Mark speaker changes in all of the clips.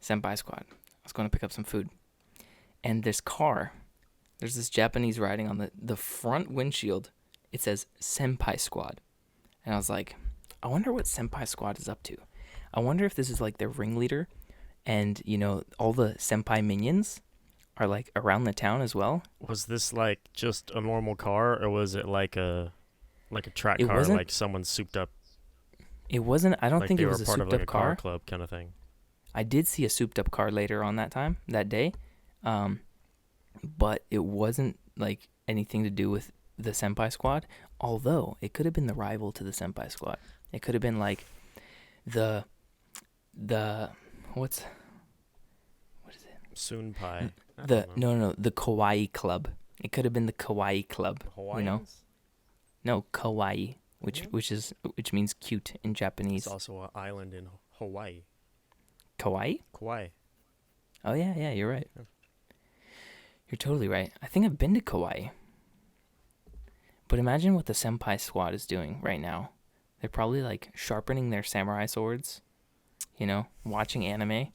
Speaker 1: Senpai Squad. I was going to pick up some food. And there's this Japanese writing on the front windshield. It says Senpai Squad. And I was like, I wonder what Senpai Squad is up to. I wonder if this is like their ringleader. And, all the Senpai minions are like around the town as well.
Speaker 2: Was this like just a normal car, or was it like a track
Speaker 1: It
Speaker 2: car,
Speaker 1: wasn't-
Speaker 2: like someone souped up?
Speaker 1: It wasn't, I don't
Speaker 2: Like
Speaker 1: think
Speaker 2: they
Speaker 1: it
Speaker 2: were
Speaker 1: was a
Speaker 2: part of
Speaker 1: souped
Speaker 2: like
Speaker 1: up
Speaker 2: a car
Speaker 1: car.
Speaker 2: club kind of thing.
Speaker 1: I did see a souped up car later on that day. But it wasn't like anything to do with the Senpai Squad, although it could have been the rival to the Senpai Squad. It could have been like the what is it?
Speaker 2: Soonpai.
Speaker 1: No, the Kawaii Club. It could have been the Kawaii Club.
Speaker 2: Hawaiians?
Speaker 1: No, Kawaii, which means cute in Japanese.
Speaker 2: It's also an island in Hawaii.
Speaker 1: Kawaii?
Speaker 2: Kauai.
Speaker 1: Oh yeah, you're right.
Speaker 2: Yeah.
Speaker 1: You're totally right. I think I've been to Kauai. But imagine what the Senpai Squad is doing right now. They're probably like sharpening their samurai swords, watching anime.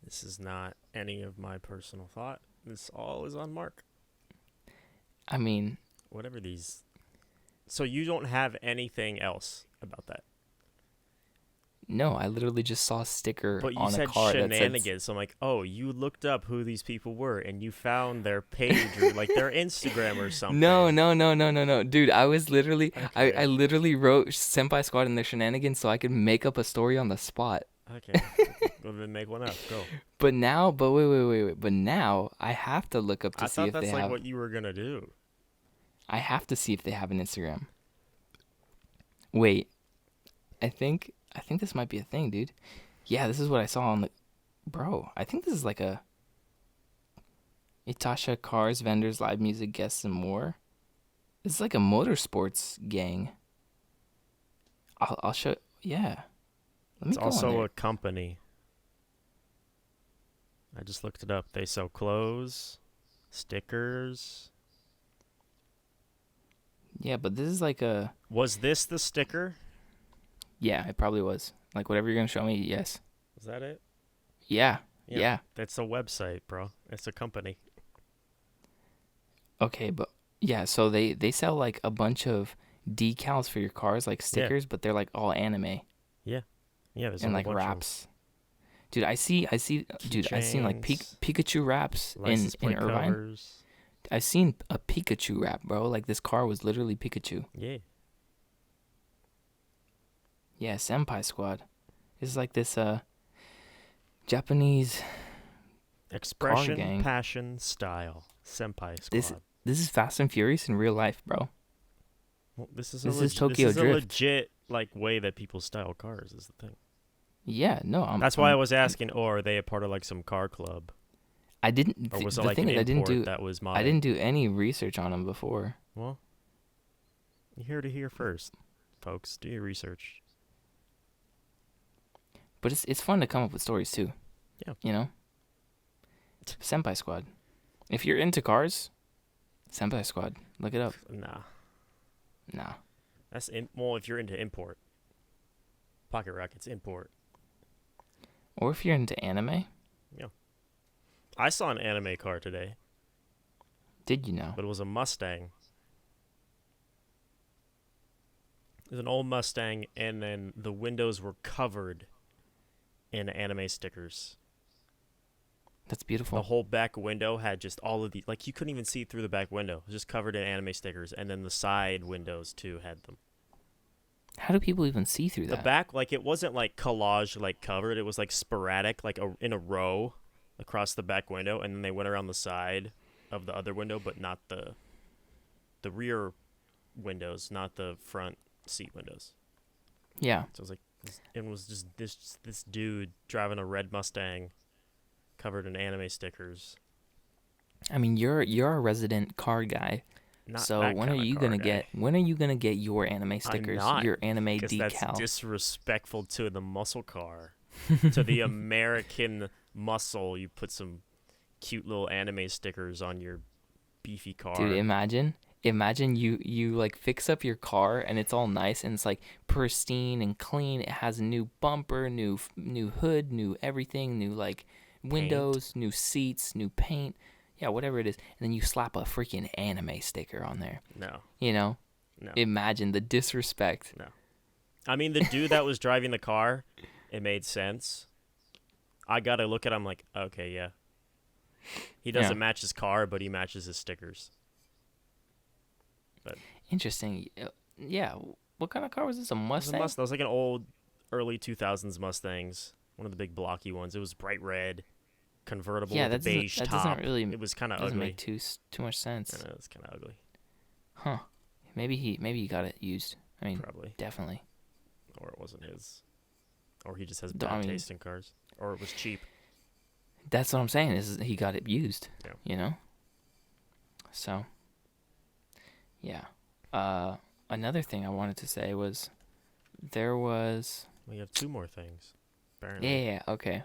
Speaker 2: This is not any of my personal thought. This all is on Mark.
Speaker 1: I mean,
Speaker 2: Whatever these. So you don't have anything else about that?
Speaker 1: no, I literally just saw a sticker
Speaker 2: But you
Speaker 1: on a
Speaker 2: said
Speaker 1: car that said
Speaker 2: shenanigans. So I'm like, oh, you looked up who these people were and you found their page or like their Instagram or something.
Speaker 1: No. Dude, I was literally,
Speaker 2: Okay.
Speaker 1: I literally wrote Senpai Squad and their shenanigans so I could make up a story on the spot.
Speaker 2: Okay. Well, then make one up. Go.
Speaker 1: But wait. But now I have to look up to
Speaker 2: I
Speaker 1: see
Speaker 2: thought
Speaker 1: if they
Speaker 2: that's like
Speaker 1: have.
Speaker 2: what you were going to do.
Speaker 1: I have to see if they have an Instagram. Wait, I think this might be a thing, dude. Yeah, this is what I saw on the. Bro, I think this is like a. Itasha cars, vendors, live music, guests, and more. It's like a motorsports gang. I'll show. Yeah. Let me
Speaker 2: It's
Speaker 1: go on
Speaker 2: also
Speaker 1: there.
Speaker 2: a company. I just looked it up. They sell clothes, stickers.
Speaker 1: Yeah, but this is like a.
Speaker 2: Was this the sticker?
Speaker 1: Yeah, it probably was. Like whatever you're gonna show me. Yes.
Speaker 2: Was that it?
Speaker 1: Yeah. Yeah.
Speaker 2: That's a website, bro. It's a company.
Speaker 1: Okay, but yeah, so they sell like a bunch of decals for your cars, like stickers, but they're like all anime
Speaker 2: Yeah, there's
Speaker 1: and
Speaker 2: a
Speaker 1: like
Speaker 2: bunch of
Speaker 1: wraps. Dude, I seen like
Speaker 2: keychains,
Speaker 1: Pikachu wraps
Speaker 2: license
Speaker 1: in
Speaker 2: plate
Speaker 1: Irvine.
Speaker 2: covers.
Speaker 1: I've seen a Pikachu wrap, bro. Like this car was literally Pikachu.
Speaker 2: Yeah.
Speaker 1: Yeah, Senpai Squad. It's like this Japanese.
Speaker 2: Expression,
Speaker 1: gang.
Speaker 2: passion, style. Senpai Squad.
Speaker 1: This is Fast and Furious in real life, bro.
Speaker 2: Well, this is
Speaker 1: Tokyo
Speaker 2: this is
Speaker 1: Drift.
Speaker 2: a legit like way that people style cars is the thing.
Speaker 1: Yeah, no,
Speaker 2: That's why I was asking, are they a part of like some car club?
Speaker 1: I didn't.
Speaker 2: Or was it
Speaker 1: The
Speaker 2: like
Speaker 1: thing
Speaker 2: an
Speaker 1: is,
Speaker 2: import that was modded?
Speaker 1: I didn't do any research on them before.
Speaker 2: Well, you heard it here first, folks. Do your research.
Speaker 1: But it's fun to come up with stories too.
Speaker 2: Yeah.
Speaker 1: Senpai Squad. If you're into cars, Senpai Squad. Look it up. Nah.
Speaker 2: That's well, if you're into import. Pocket Rockets import.
Speaker 1: Or if you're into anime.
Speaker 2: I saw an anime car today,
Speaker 1: Did you know?
Speaker 2: but it was a Mustang. It was an old Mustang, and then the windows were covered in anime stickers.
Speaker 1: That's beautiful.
Speaker 2: The whole back window had just all of the, like, you couldn't even see through the back window. It was just covered in anime stickers, and then the side windows too had them.
Speaker 1: How do people even see through
Speaker 2: The
Speaker 1: that?
Speaker 2: back, like, it wasn't like collage, like covered. It was like sporadic, like in a row across the back window, and then they went around the side of the other window, but not the rear windows, not the front seat windows.
Speaker 1: Yeah.
Speaker 2: So it was like, it was just this dude driving a red Mustang, covered in anime stickers.
Speaker 1: I mean, you're a resident car guy.
Speaker 2: Not
Speaker 1: So
Speaker 2: that
Speaker 1: when are
Speaker 2: kinda
Speaker 1: you
Speaker 2: car
Speaker 1: gonna
Speaker 2: guy.
Speaker 1: get your anime stickers?
Speaker 2: not,
Speaker 1: Your anime
Speaker 2: Because
Speaker 1: decal.
Speaker 2: that's disrespectful to the muscle car. To the American muscle, you put some cute little anime stickers on your beefy car.
Speaker 1: Dude, imagine imagine you like fix up your car and it's all nice and it's like pristine and clean. It has a new bumper, new hood, new everything, new like
Speaker 2: Paint?
Speaker 1: windows, new seats, new paint. Yeah, whatever it is. And then you slap a freaking anime sticker on there.
Speaker 2: No.
Speaker 1: You know?
Speaker 2: No.
Speaker 1: Imagine the disrespect.
Speaker 2: No. I mean, the dude that was driving the car, it made sense. I got to look at him like, okay, yeah. He doesn't match his car, but he matches his stickers. But
Speaker 1: interesting. Yeah. What kind of car was this? A Mustang?
Speaker 2: That was like an old early 2000s Mustangs. One of the big blocky ones. It was bright red, convertible with a beige top.
Speaker 1: Doesn't really,
Speaker 2: it was kind of
Speaker 1: doesn't
Speaker 2: ugly.
Speaker 1: make too much sense.
Speaker 2: I know, it's kind of ugly.
Speaker 1: Huh. Maybe he got it used. I mean,
Speaker 2: probably.
Speaker 1: Definitely.
Speaker 2: Or it wasn't his. Or he just has bad taste in cars. Or it was cheap.
Speaker 1: That's what I'm saying, is he got it used.
Speaker 2: Yeah.
Speaker 1: You know? So, yeah. Another thing I wanted to say was there was...
Speaker 2: We have two more things, apparently.
Speaker 1: Yeah, okay.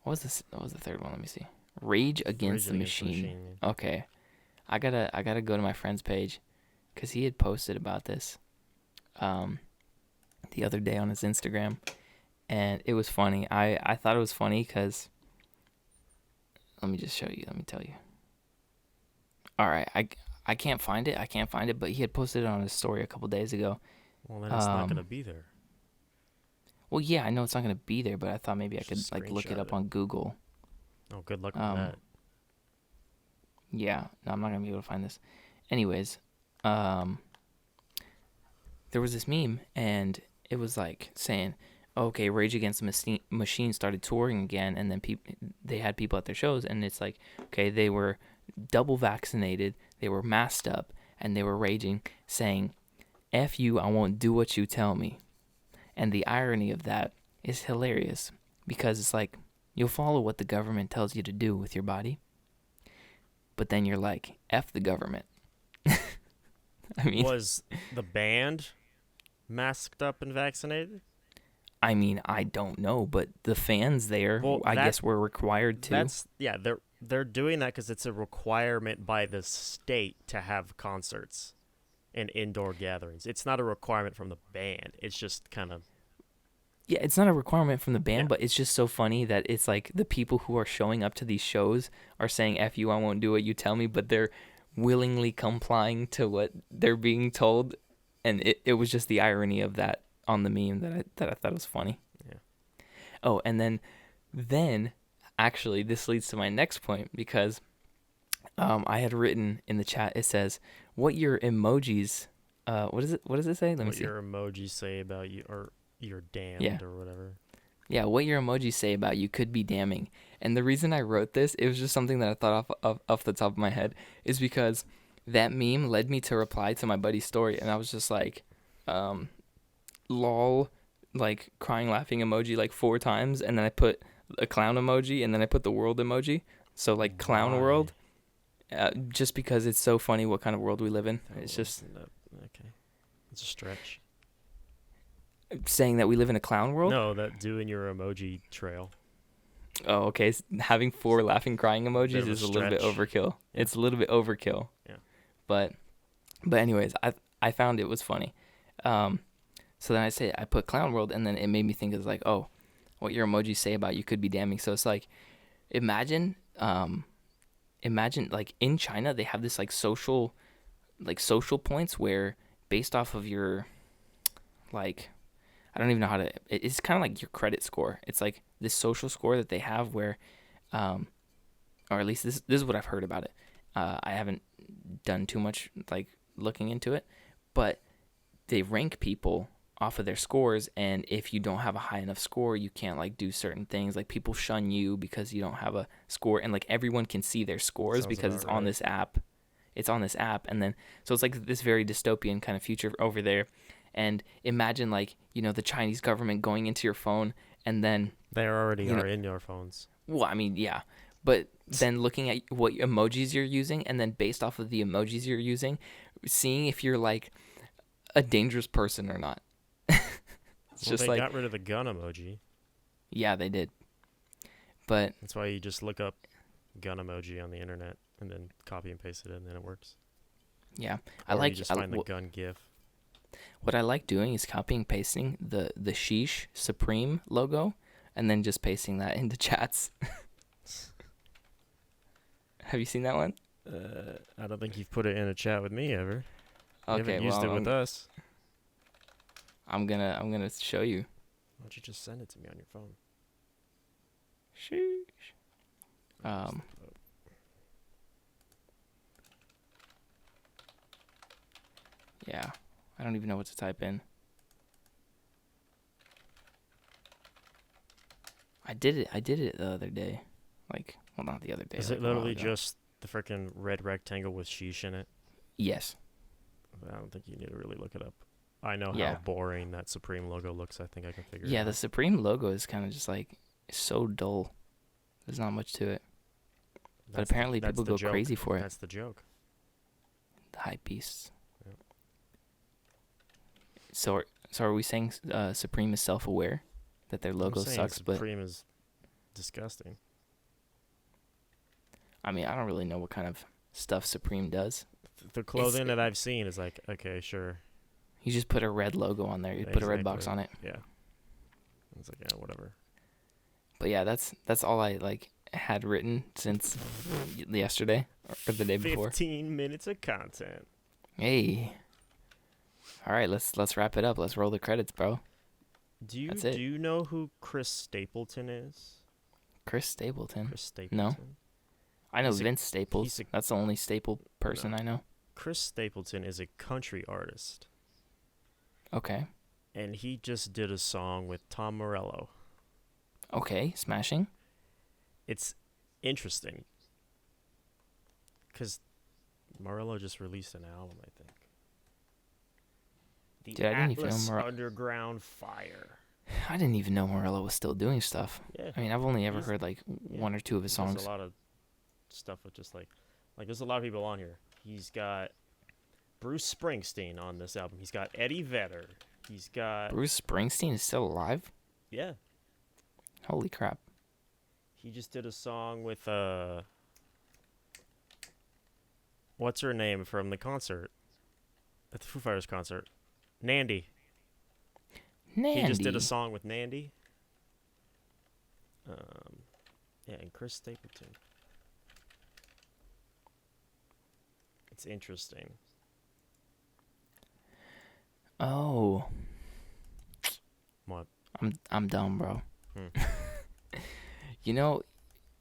Speaker 1: What was the third one? Let me see. Rage Against the Machine.
Speaker 2: Yeah.
Speaker 1: Okay. I gotta go to my friend's page because he had posted about this the other day on his Instagram, and it was funny. I thought it was funny because... Let me just show you. Let me tell you. All right. I can't find it, but he had posted it on his story a couple days ago.
Speaker 2: Well, then it's not going to be there.
Speaker 1: Well, yeah, I know it's not going to be there, but I thought maybe I could like look it up on Google.
Speaker 2: Oh, good luck with that.
Speaker 1: Yeah. No, I'm not going to be able to find this. Anyways, there was this meme, and it was like saying, okay, Rage Against the Machine started touring again, and then they had people at their shows, and it's like, okay, they were double vaccinated, they were masked up, and they were raging, saying, F you, I won't do what you tell me. And the irony of that is hilarious, because it's like, you'll follow what the government tells you to do with your body, but then you're like, F the government. I mean,
Speaker 2: was the band masked up and vaccinated?
Speaker 1: I mean, I don't know, but the fans there, I guess, were required to.
Speaker 2: They're doing that because it's a requirement by the state to have concerts and indoor gatherings. It's not a requirement from the band. It's just kind of...
Speaker 1: Yeah, it's not a requirement from the band, but it's just so funny that it's like the people who are showing up to these shows are saying, F you, I won't do what you tell me, but they're willingly complying to what they're being told. And it was just the irony of that on the meme that I thought was funny.
Speaker 2: Yeah.
Speaker 1: Oh, and then actually this leads to my next point, because I had written in the chat, it says, what your emojis what does it say? Let me see.
Speaker 2: What your emojis say about you, or you're damned, or whatever.
Speaker 1: Yeah, what your emojis say about you could be damning. And the reason I wrote this, it was just something that I thought off the top of my head, is because that meme led me to reply to my buddy's story, and I was just like, lol, like crying laughing emoji like 4 times, and then I put a clown emoji, and then I put the world emoji, so like clown world, just because it's so funny what kind of world we live in. It's just
Speaker 2: okay, it's a stretch
Speaker 1: saying that we live in a clown world.
Speaker 2: No, that doing your emoji trail.
Speaker 1: Oh, okay. Having 4 laughing crying emojis is a little bit overkill. Yeah. It's a little bit overkill.
Speaker 2: Yeah.
Speaker 1: But anyways, I found it was funny. So then I put clown world, and then it made me think, it's like, oh, what your emojis say about you could be damning. So it's like, imagine like in China they have this like social points where based off of your, like, I don't even know how to, it's kind of like your credit score. It's like this social score that they have where, or at least this is what I've heard about it. I haven't done too much like looking into it, but they rank people off of their scores, and if you don't have a high enough score, you can't like do certain things. Like people shun you because you don't have a score, and like everyone can see their scores because it's on this app. It's on this app, and then so it's like this very dystopian kind of future over there. And imagine like, the Chinese government going into your phone, and then
Speaker 2: they already are in your phones.
Speaker 1: Well, I mean, yeah, but then looking at what emojis you're using, and then based off of the emojis you're using, seeing if you're like a dangerous person or not.
Speaker 2: It's just they got rid of the gun emoji.
Speaker 1: Yeah, they did. But
Speaker 2: that's why you just look up gun emoji on the internet and then copy and paste it in, and then it works.
Speaker 1: Yeah,
Speaker 2: Or you just find the gun gif.
Speaker 1: what I like doing is copying pasting the Sheesh Supreme logo, and then just pasting that into chats. Have you seen that one?
Speaker 2: I don't think you've put it in a chat with me ever. You
Speaker 1: Okay,
Speaker 2: haven't used it with us.
Speaker 1: I'm gonna show you.
Speaker 2: Why don't you just send it to me on your phone?
Speaker 1: Sheesh. Yeah, I don't even know what to type in. I did it the other day. Like, well, not the other day.
Speaker 2: Is
Speaker 1: like
Speaker 2: it
Speaker 1: a while
Speaker 2: literally
Speaker 1: ago.
Speaker 2: just the freaking red rectangle with sheesh in it?
Speaker 1: Yes.
Speaker 2: I don't think you need to really look it up. I know
Speaker 1: Yeah.
Speaker 2: how boring that Supreme logo looks. I think I can figure it
Speaker 1: Yeah,
Speaker 2: out.
Speaker 1: the Supreme logo is kind of just like so dull. There's not much to it. But apparently people go crazy for it.
Speaker 2: That's the joke.
Speaker 1: The hype beasts.
Speaker 2: Yep.
Speaker 1: So are we saying Supreme is self-aware that their logo
Speaker 2: I'm saying
Speaker 1: sucks? But
Speaker 2: Supreme is disgusting.
Speaker 1: I mean, I don't really know what kind of stuff Supreme does.
Speaker 2: The clothing that I've seen is like, okay, sure.
Speaker 1: You just put a red logo on there. You put a red box on it.
Speaker 2: Yeah. It's like, yeah, whatever.
Speaker 1: But yeah, that's all I like had written since yesterday or the day before.
Speaker 2: 15 minutes of content.
Speaker 1: Hey. All right, let's wrap it up. Let's roll the credits, bro.
Speaker 2: Do you
Speaker 1: That's it.
Speaker 2: do you know who Chris Stapleton is?
Speaker 1: Chris Stapleton.
Speaker 2: Chris Stapleton.
Speaker 1: No. I know
Speaker 2: He's a-
Speaker 1: Vince Staples. That's the only Staple person
Speaker 2: No.
Speaker 1: I know.
Speaker 2: Chris Stapleton is a country artist,
Speaker 1: Okay.
Speaker 2: and he just did a song with Tom Morello.
Speaker 1: Okay, smashing.
Speaker 2: It's interesting because Morello just released an album, I think. The
Speaker 1: Dude, I didn't even know
Speaker 2: Atlas
Speaker 1: Morello-
Speaker 2: Underground Fire.
Speaker 1: I didn't even know Morello was still doing stuff.
Speaker 2: Yeah,
Speaker 1: I mean, I've only ever
Speaker 2: He's-
Speaker 1: heard like one or two of his
Speaker 2: he does
Speaker 1: songs.
Speaker 2: a lot of stuff with just like there's a lot of people on here. He's got Bruce Springsteen on this album. He's got Eddie Vedder. He's got
Speaker 1: Bruce Springsteen is still alive?
Speaker 2: yeah.
Speaker 1: Holy crap.
Speaker 2: He just did a song with what's her name from the concert at the Foo Fighters concert? Nandy.
Speaker 1: Nandy.
Speaker 2: He just did a song with Nandy. Yeah, and Chris Stapleton. It's interesting.
Speaker 1: Oh.
Speaker 2: What?
Speaker 1: I'm dumb, bro.
Speaker 2: Hmm.
Speaker 1: You know,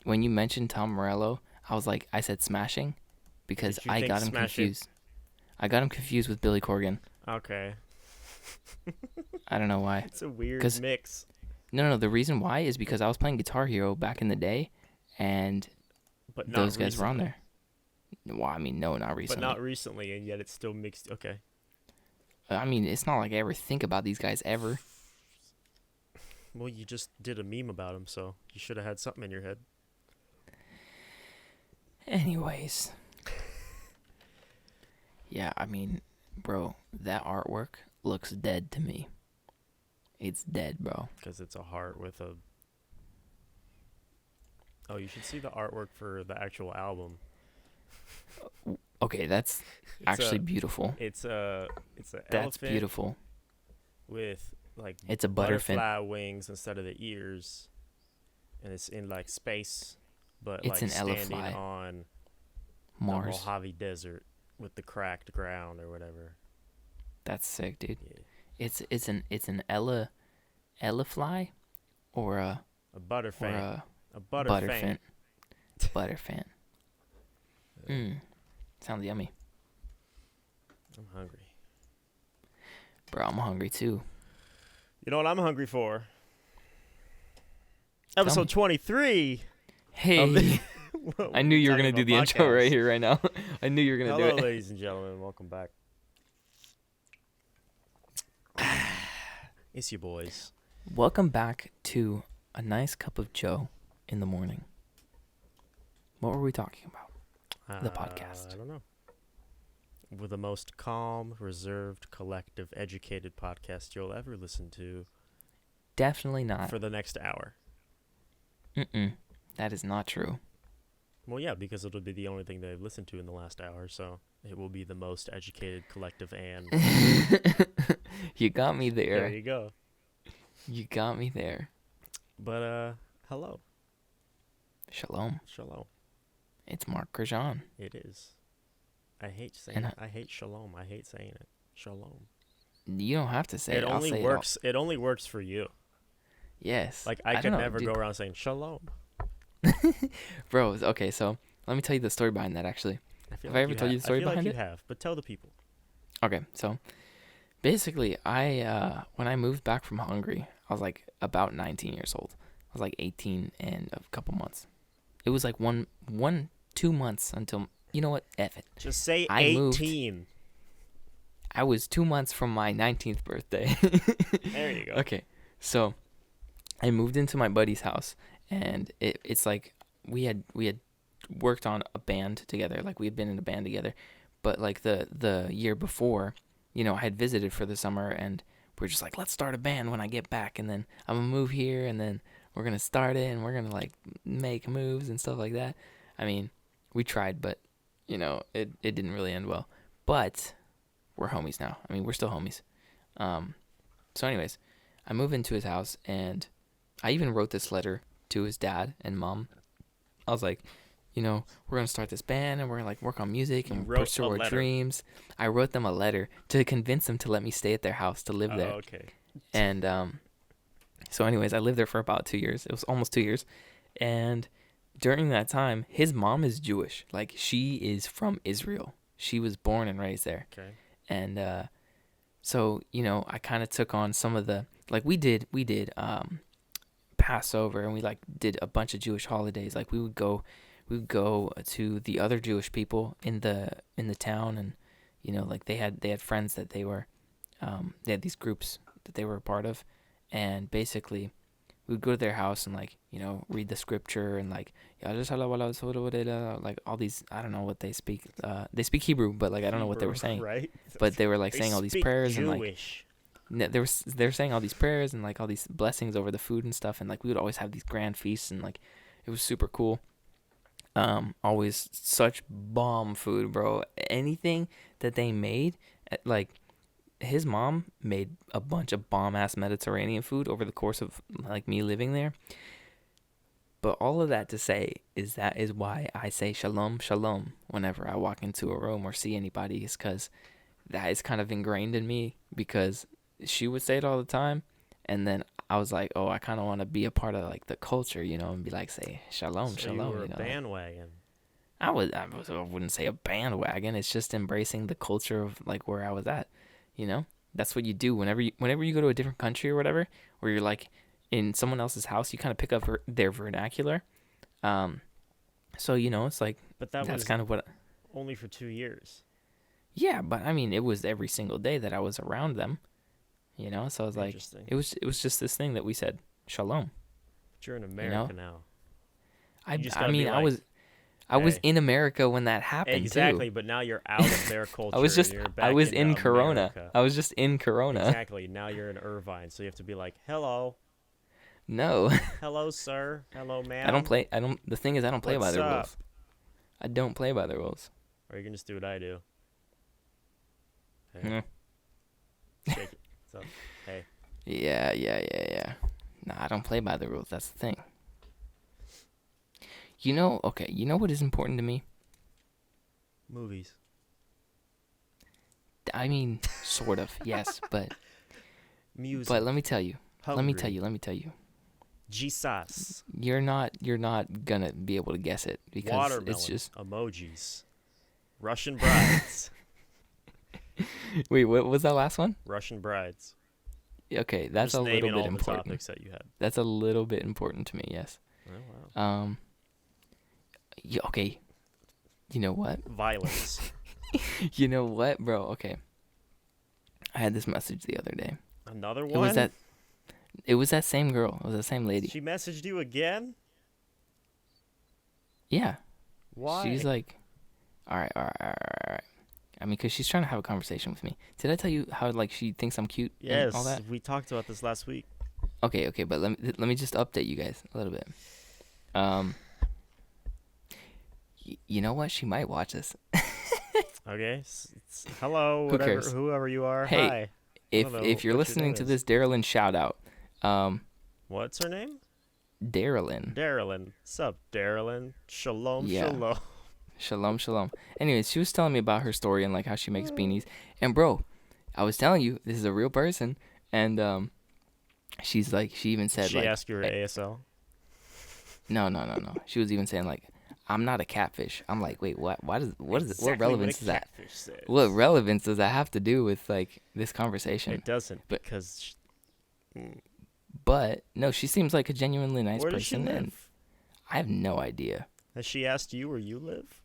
Speaker 1: when you mentioned Tom Morello, I said smashing because
Speaker 2: Did you
Speaker 1: I
Speaker 2: think
Speaker 1: got him
Speaker 2: Smash It?
Speaker 1: confused. I got him confused with Billy Corgan.
Speaker 2: Okay.
Speaker 1: I don't know why.
Speaker 2: It's a weird
Speaker 1: 'Cause-
Speaker 2: mix.
Speaker 1: No. The reason why is because I was playing Guitar Hero back in the day, and
Speaker 2: But not
Speaker 1: those guys were on
Speaker 2: recently.
Speaker 1: there. Well, I mean, no, not recently.
Speaker 2: But not recently, and yet it's still mixed. Okay.
Speaker 1: I mean, it's not like I ever think about these guys ever.
Speaker 2: Well, you just did a meme about him, so you should have had something in your head.
Speaker 1: Anyways. Yeah, I mean, bro, that artwork looks dead to me. It's dead, bro.
Speaker 2: Because it's a heart with a... Oh, you should see the artwork for the actual album.
Speaker 1: Okay, that's
Speaker 2: It's
Speaker 1: actually
Speaker 2: a-
Speaker 1: beautiful.
Speaker 2: It's a
Speaker 1: That's
Speaker 2: elephant
Speaker 1: beautiful.
Speaker 2: with like
Speaker 1: It's a
Speaker 2: butterfly wings instead of the ears, and it's in like space, but
Speaker 1: It's
Speaker 2: like
Speaker 1: an
Speaker 2: standing
Speaker 1: elefly.
Speaker 2: on the
Speaker 1: Mars.
Speaker 2: Mojave Desert with the cracked ground or whatever.
Speaker 1: That's sick, dude.
Speaker 2: Yeah.
Speaker 1: It's an elefly or a
Speaker 2: A butterfant. A
Speaker 1: butterfant.
Speaker 2: butterfant.
Speaker 1: Butterfant. Sounds yummy.
Speaker 2: I'm hungry.
Speaker 1: Bro, I'm hungry too.
Speaker 2: You know what I'm hungry for?
Speaker 1: me.
Speaker 2: Episode 23.
Speaker 1: Hey, I knew you were
Speaker 2: Talking
Speaker 1: gonna do
Speaker 2: about
Speaker 1: the intro
Speaker 2: podcasts.
Speaker 1: right here, right now. I knew you were gonna
Speaker 2: Hello,
Speaker 1: do it.
Speaker 2: ladies and gentlemen. Welcome back. It's your boys.
Speaker 1: Welcome back to a nice cup of Joe in the morning. What were we talking about? The podcast.
Speaker 2: I don't know. We're the most calm, reserved, collective, educated podcast you'll ever listen to
Speaker 1: Definitely not.
Speaker 2: for the next hour.
Speaker 1: That is not true.
Speaker 2: Well, yeah, because it'll be the only thing they've listened to in the last hour, so it will be the most educated collective and...
Speaker 1: You got me there.
Speaker 2: There you go.
Speaker 1: You got me there.
Speaker 2: But, hello.
Speaker 1: Shalom.
Speaker 2: Shalom.
Speaker 1: It's Mark Carrouges.
Speaker 2: It is. I hate saying it. I hate shalom. I hate saying it. Shalom.
Speaker 1: You don't have to say it.
Speaker 2: It only works. It only works for you.
Speaker 1: Yes.
Speaker 2: Like, I could never go around saying shalom.
Speaker 1: Bro, okay, so let me tell you the story behind that, actually. Have I ever told you the story behind it?
Speaker 2: I feel like you have, but tell the people.
Speaker 1: Okay, so basically, when I moved back from Hungary, I was like about 19 years old. I was like 18 and a couple months. It was like 2 months until, you know what? F it.
Speaker 2: Just say
Speaker 1: I
Speaker 2: 18.
Speaker 1: Moved, I was 2 months from my 19th birthday.
Speaker 2: There you go.
Speaker 1: Okay, so I moved into my buddy's house, and it's like we had worked on a band together. Like, we had been in a band together, but like the year before, you know, I had visited for the summer, and we're just like, let's start a band when I get back, and then I'm gonna move here, and then we're gonna start it, and we're gonna like make moves and stuff like that. I mean, we tried, but you know, it didn't really end well. But we're homies now. I mean, we're still homies. So anyways, I move into his house, and I even wrote this letter to his dad and mom. I was like, you know, we're going to start this band, and we're going to like work on music and pursue our dreams. I wrote them a letter to convince them to let me stay at their house, to live there.
Speaker 2: Okay.
Speaker 1: And so anyways, I lived there for about 2 years. It was almost 2 years. And during that time, his mom is Jewish. Like, she is from Israel. She was born and raised there.
Speaker 2: Okay.
Speaker 1: And so, you know, I kind of took on some of the, like, we did Passover, and we like did a bunch of Jewish holidays. Like, we would go to the other Jewish people in the town, and you know, like they had friends that they had these groups that they were a part of, and basically we would go to their house and, like, you know, read the scripture and like all these, I don't know what they speak. They speak Hebrew, but like I don't know what they were saying.
Speaker 2: Right.
Speaker 1: But they were like saying all these prayers
Speaker 2: Jewish.
Speaker 1: and like they were saying all these prayers and like all these blessings over the food and stuff, and like we would always have these grand feasts, and like it was super cool. Always such bomb food, bro. Anything that they made, like his mom made a bunch of bomb ass Mediterranean food over the course of like me living there. But all of that to say is that is why I say shalom, shalom whenever I walk into a room or see anybody, is because that is kind of ingrained in me, because she would say it all the time. And then I was like, oh, I kind of want to be a part of like the culture, you know, and be like, say shalom,
Speaker 2: so
Speaker 1: shalom.
Speaker 2: You were
Speaker 1: you know?
Speaker 2: a bandwagon.
Speaker 1: I wouldn't say a bandwagon. It's just embracing the culture of like where I was at, you know. That's what you do whenever you go to a different country or whatever, where you're like in someone else's house. You kind of pick up their vernacular. So you know, it's like,
Speaker 2: but
Speaker 1: that's kind of what.
Speaker 2: Only for 2 years.
Speaker 1: Yeah, but I mean, it was every single day that I was around them. You know, so I was like, it was just this thing that we said shalom.
Speaker 2: But you're in America, you know? Now.
Speaker 1: I mean, like, I was in America when that happened.
Speaker 2: Exactly,
Speaker 1: too.
Speaker 2: But now you're out of their culture.
Speaker 1: I was in Corona.
Speaker 2: America.
Speaker 1: I was just in Corona.
Speaker 2: Exactly. Now you're in Irvine, so you have to be like, hello.
Speaker 1: No.
Speaker 2: Hello, sir. Hello, ma'am.
Speaker 1: The thing is, I don't play by the rules. I don't play by the rules.
Speaker 2: Or you can just do what I do.
Speaker 1: Hey.
Speaker 2: Shake it. So, hey.
Speaker 1: Yeah. No, I don't play by the rules. That's the thing. You know what is important to me?
Speaker 2: Movies.
Speaker 1: I mean, sort of, yes, but...
Speaker 2: Music.
Speaker 1: But let me tell you.
Speaker 2: Hungry.
Speaker 1: Let me tell you.
Speaker 2: Jesus.
Speaker 1: You're not gonna be able to guess it, because
Speaker 2: Watermelon.
Speaker 1: it's just...
Speaker 2: Emojis. Russian brides.
Speaker 1: Wait, what was that last one?
Speaker 2: Russian brides.
Speaker 1: Okay, that's a little bit important.
Speaker 2: The topics that you had.
Speaker 1: That's a little bit important to me, yes.
Speaker 2: Oh, wow.
Speaker 1: Okay. You know what?
Speaker 2: Violence.
Speaker 1: You know what, bro? Okay. I had this message the other day.
Speaker 2: Another one?
Speaker 1: It was that same girl. It was the same lady.
Speaker 2: She messaged you again?
Speaker 1: Yeah.
Speaker 2: Why?
Speaker 1: She's like, all right. I mean, because she's trying to have a conversation with me. Did I tell you how, like, she thinks I'm cute?
Speaker 2: Yes,
Speaker 1: and all that?
Speaker 2: we talked about this last week.
Speaker 1: Okay, but let me just update you guys a little bit. You know what? She might watch this.
Speaker 2: Okay. Hello,
Speaker 1: Who
Speaker 2: whatever,
Speaker 1: cares?
Speaker 2: whoever you are.
Speaker 1: Hey,
Speaker 2: Hi.
Speaker 1: if you're
Speaker 2: what your
Speaker 1: listening
Speaker 2: name
Speaker 1: to
Speaker 2: is.
Speaker 1: this, Darylyn, shout out.
Speaker 2: What's her name?
Speaker 1: Darylyn.
Speaker 2: Darylyn. Sup, Darylyn? Shalom,
Speaker 1: Yeah.
Speaker 2: shalom.
Speaker 1: Shalom, shalom. Anyways, she was telling me about her story and like how she makes beanies. And bro, I was telling you, this is a real person. And she's like, she even said
Speaker 2: She
Speaker 1: like,
Speaker 2: asked you her ASL?
Speaker 1: no. She was even saying like, I'm not a catfish. I'm like, wait, what? What
Speaker 2: Exactly
Speaker 1: relevance
Speaker 2: what
Speaker 1: does
Speaker 2: a
Speaker 1: that?
Speaker 2: catfish says.
Speaker 1: What relevance does that have to do with like this conversation?
Speaker 2: It doesn't,
Speaker 1: But-
Speaker 2: because...
Speaker 1: But no, she seems like a genuinely nice
Speaker 2: Where does she
Speaker 1: person, and
Speaker 2: live?
Speaker 1: I have no idea.
Speaker 2: Has she asked you where you live?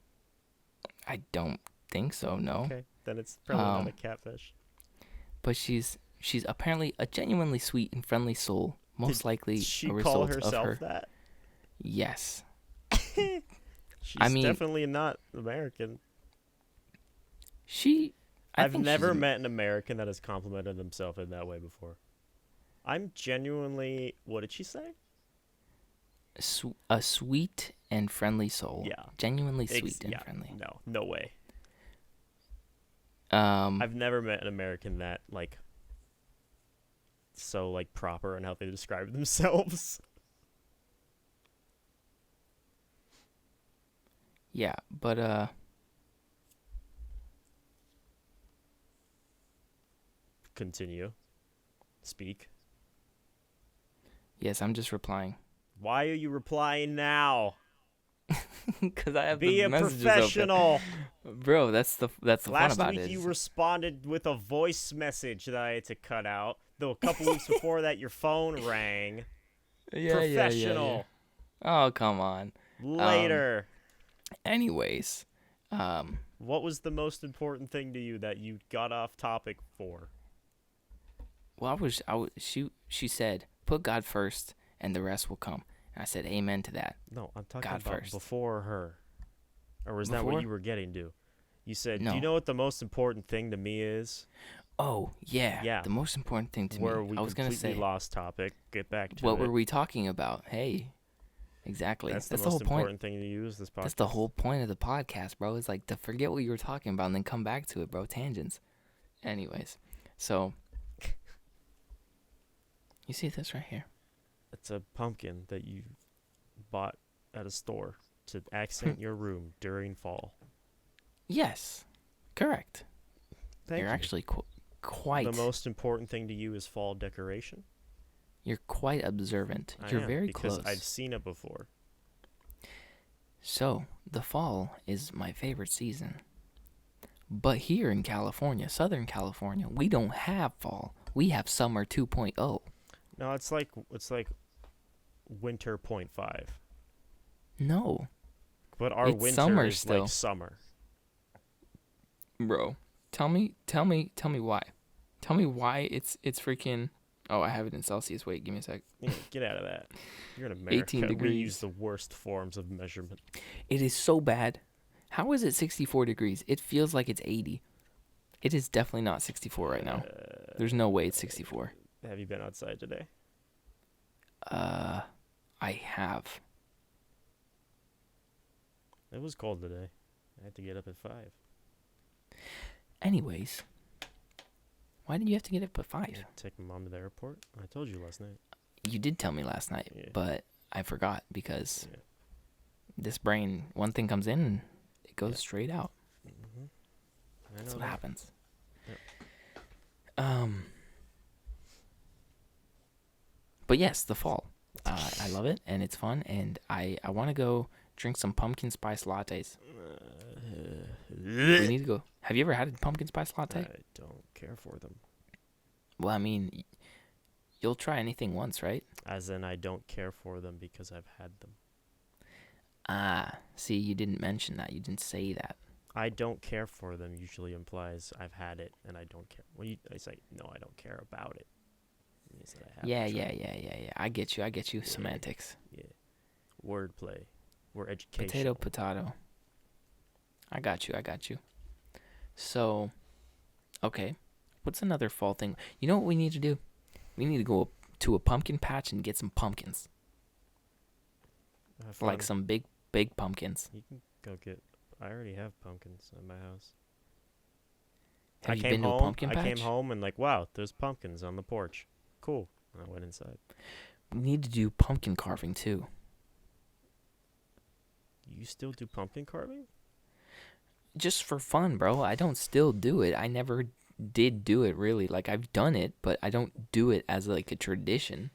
Speaker 1: I don't think so. No.
Speaker 2: Okay, then it's probably not a catfish.
Speaker 1: But she's apparently a genuinely sweet and friendly soul. Most likely
Speaker 2: She
Speaker 1: a
Speaker 2: call
Speaker 1: result of
Speaker 2: herself
Speaker 1: her.
Speaker 2: that?
Speaker 1: Yes.
Speaker 2: She's
Speaker 1: mean-
Speaker 2: definitely not American.
Speaker 1: I've
Speaker 2: never met an American that has complimented himself in that way before. I'm genuinely... What did she say?
Speaker 1: a sweet and friendly soul.
Speaker 2: Yeah.
Speaker 1: Genuinely sweet and friendly.
Speaker 2: No way.
Speaker 1: Um.
Speaker 2: I've never met an American that, like, so, like, proper in how they describe themselves.
Speaker 1: Yeah, but
Speaker 2: Continue. Speak.
Speaker 1: yes, I'm just replying
Speaker 2: Why are you replying now?
Speaker 1: because I have
Speaker 2: Be
Speaker 1: the
Speaker 2: a
Speaker 1: messages
Speaker 2: professional.
Speaker 1: open. Bro. That's the fun
Speaker 2: Last
Speaker 1: about
Speaker 2: week
Speaker 1: it.
Speaker 2: you
Speaker 1: is-
Speaker 2: responded with a voice message that I had to cut out. Though a couple weeks before that, your phone rang.
Speaker 1: Yeah.
Speaker 2: Professional.
Speaker 1: Oh, come on.
Speaker 2: Later.
Speaker 1: Anyways,
Speaker 2: What was the most important thing to you that you got off topic for?
Speaker 1: well, she said, put God first and the rest will come. And I said, amen to that.
Speaker 2: No, I'm talking
Speaker 1: God
Speaker 2: about
Speaker 1: first.
Speaker 2: before her. Or was that
Speaker 1: Before?
Speaker 2: what you were getting to? You said,
Speaker 1: No.
Speaker 2: do you know what the most important thing to me is?
Speaker 1: Oh, yeah.
Speaker 2: Yeah.
Speaker 1: The most important thing to
Speaker 2: Where
Speaker 1: me.
Speaker 2: we
Speaker 1: I was going to
Speaker 2: completely
Speaker 1: say,
Speaker 2: lost topic. Get back to
Speaker 1: what
Speaker 2: it.
Speaker 1: were we talking about? Hey, exactly.
Speaker 2: That's
Speaker 1: the
Speaker 2: the
Speaker 1: whole
Speaker 2: most
Speaker 1: point.
Speaker 2: important thing to you is this podcast.
Speaker 1: That's the whole point of the podcast, bro. Is like to forget what you were talking about and then come back to it, bro. Tangents. Anyways, so you see this right here?
Speaker 2: It's a pumpkin that you bought at a store to accent your room during fall.
Speaker 1: Yes, correct.
Speaker 2: Thank
Speaker 1: You're
Speaker 2: you.
Speaker 1: actually quite.
Speaker 2: The most important thing to you is fall decoration?
Speaker 1: You're quite observant.
Speaker 2: I
Speaker 1: You're
Speaker 2: am,
Speaker 1: very
Speaker 2: because
Speaker 1: close.
Speaker 2: I've seen it before.
Speaker 1: So, the fall is my favorite season. But here in California, Southern California, we don't have fall. We have summer 2.0.
Speaker 2: No, it's like winter 0.5.
Speaker 1: No,
Speaker 2: But our
Speaker 1: It's
Speaker 2: winter
Speaker 1: summer
Speaker 2: is
Speaker 1: still.
Speaker 2: like summer.
Speaker 1: bro. Tell me why. Tell me why it's freaking. Oh, I have it in Celsius. Wait, give me a sec.
Speaker 2: Yeah, get out of that. You're in America.
Speaker 1: 18
Speaker 2: We
Speaker 1: degrees.
Speaker 2: use the worst forms of measurement.
Speaker 1: It is so bad. How is it 64 degrees? It feels like it's 80. It is definitely not 64 right now. There's no way it's 64.
Speaker 2: Have you been outside today?
Speaker 1: I have.
Speaker 2: It was cold today. I had to get up at 5.
Speaker 1: Anyways, why did you have to get up at 5?
Speaker 2: I had to take my mom to the airport. I told you last night.
Speaker 1: You did tell me last night,
Speaker 2: Yeah.
Speaker 1: but I forgot because
Speaker 2: Yeah.
Speaker 1: this brain, one thing comes in, and it goes
Speaker 2: Yeah.
Speaker 1: straight out.
Speaker 2: Mm-hmm. I
Speaker 1: That's
Speaker 2: know
Speaker 1: what
Speaker 2: that.
Speaker 1: happens.
Speaker 2: Yep.
Speaker 1: But yes, the fall. I love it, and it's fun, and I want to go drink some pumpkin spice lattes. We need to go. Have you ever had a pumpkin spice latte?
Speaker 2: I don't care for them.
Speaker 1: Well, I mean, you'll try anything once, right?
Speaker 2: As in, I don't care for them because I've had them.
Speaker 1: Ah, see, you didn't mention that. You didn't say that.
Speaker 2: I don't care for them usually implies I've had it and I don't care. When I say, no, I don't care about it. It means that I haven't
Speaker 1: Yeah.
Speaker 2: tried.
Speaker 1: I get you.
Speaker 2: Yeah.
Speaker 1: Semantics.
Speaker 2: Yeah. Wordplay. We're educational.
Speaker 1: Potato. I got you. So, okay. What's another fall thing? You know what we need to do? We need to go to a pumpkin patch and get some pumpkins.
Speaker 2: Have
Speaker 1: Like
Speaker 2: fun.
Speaker 1: some big pumpkins.
Speaker 2: You can go get I already have pumpkins in my house.
Speaker 1: Have you been to a pumpkin patch?
Speaker 2: I came home and like, wow, there's pumpkins on the porch. Cool. And I went inside.
Speaker 1: We need to do pumpkin carving too.
Speaker 2: You still do pumpkin carving?
Speaker 1: Just for fun, bro. I don't still do it. I never did do it really. Like I've done it, but I don't do it as like a tradition.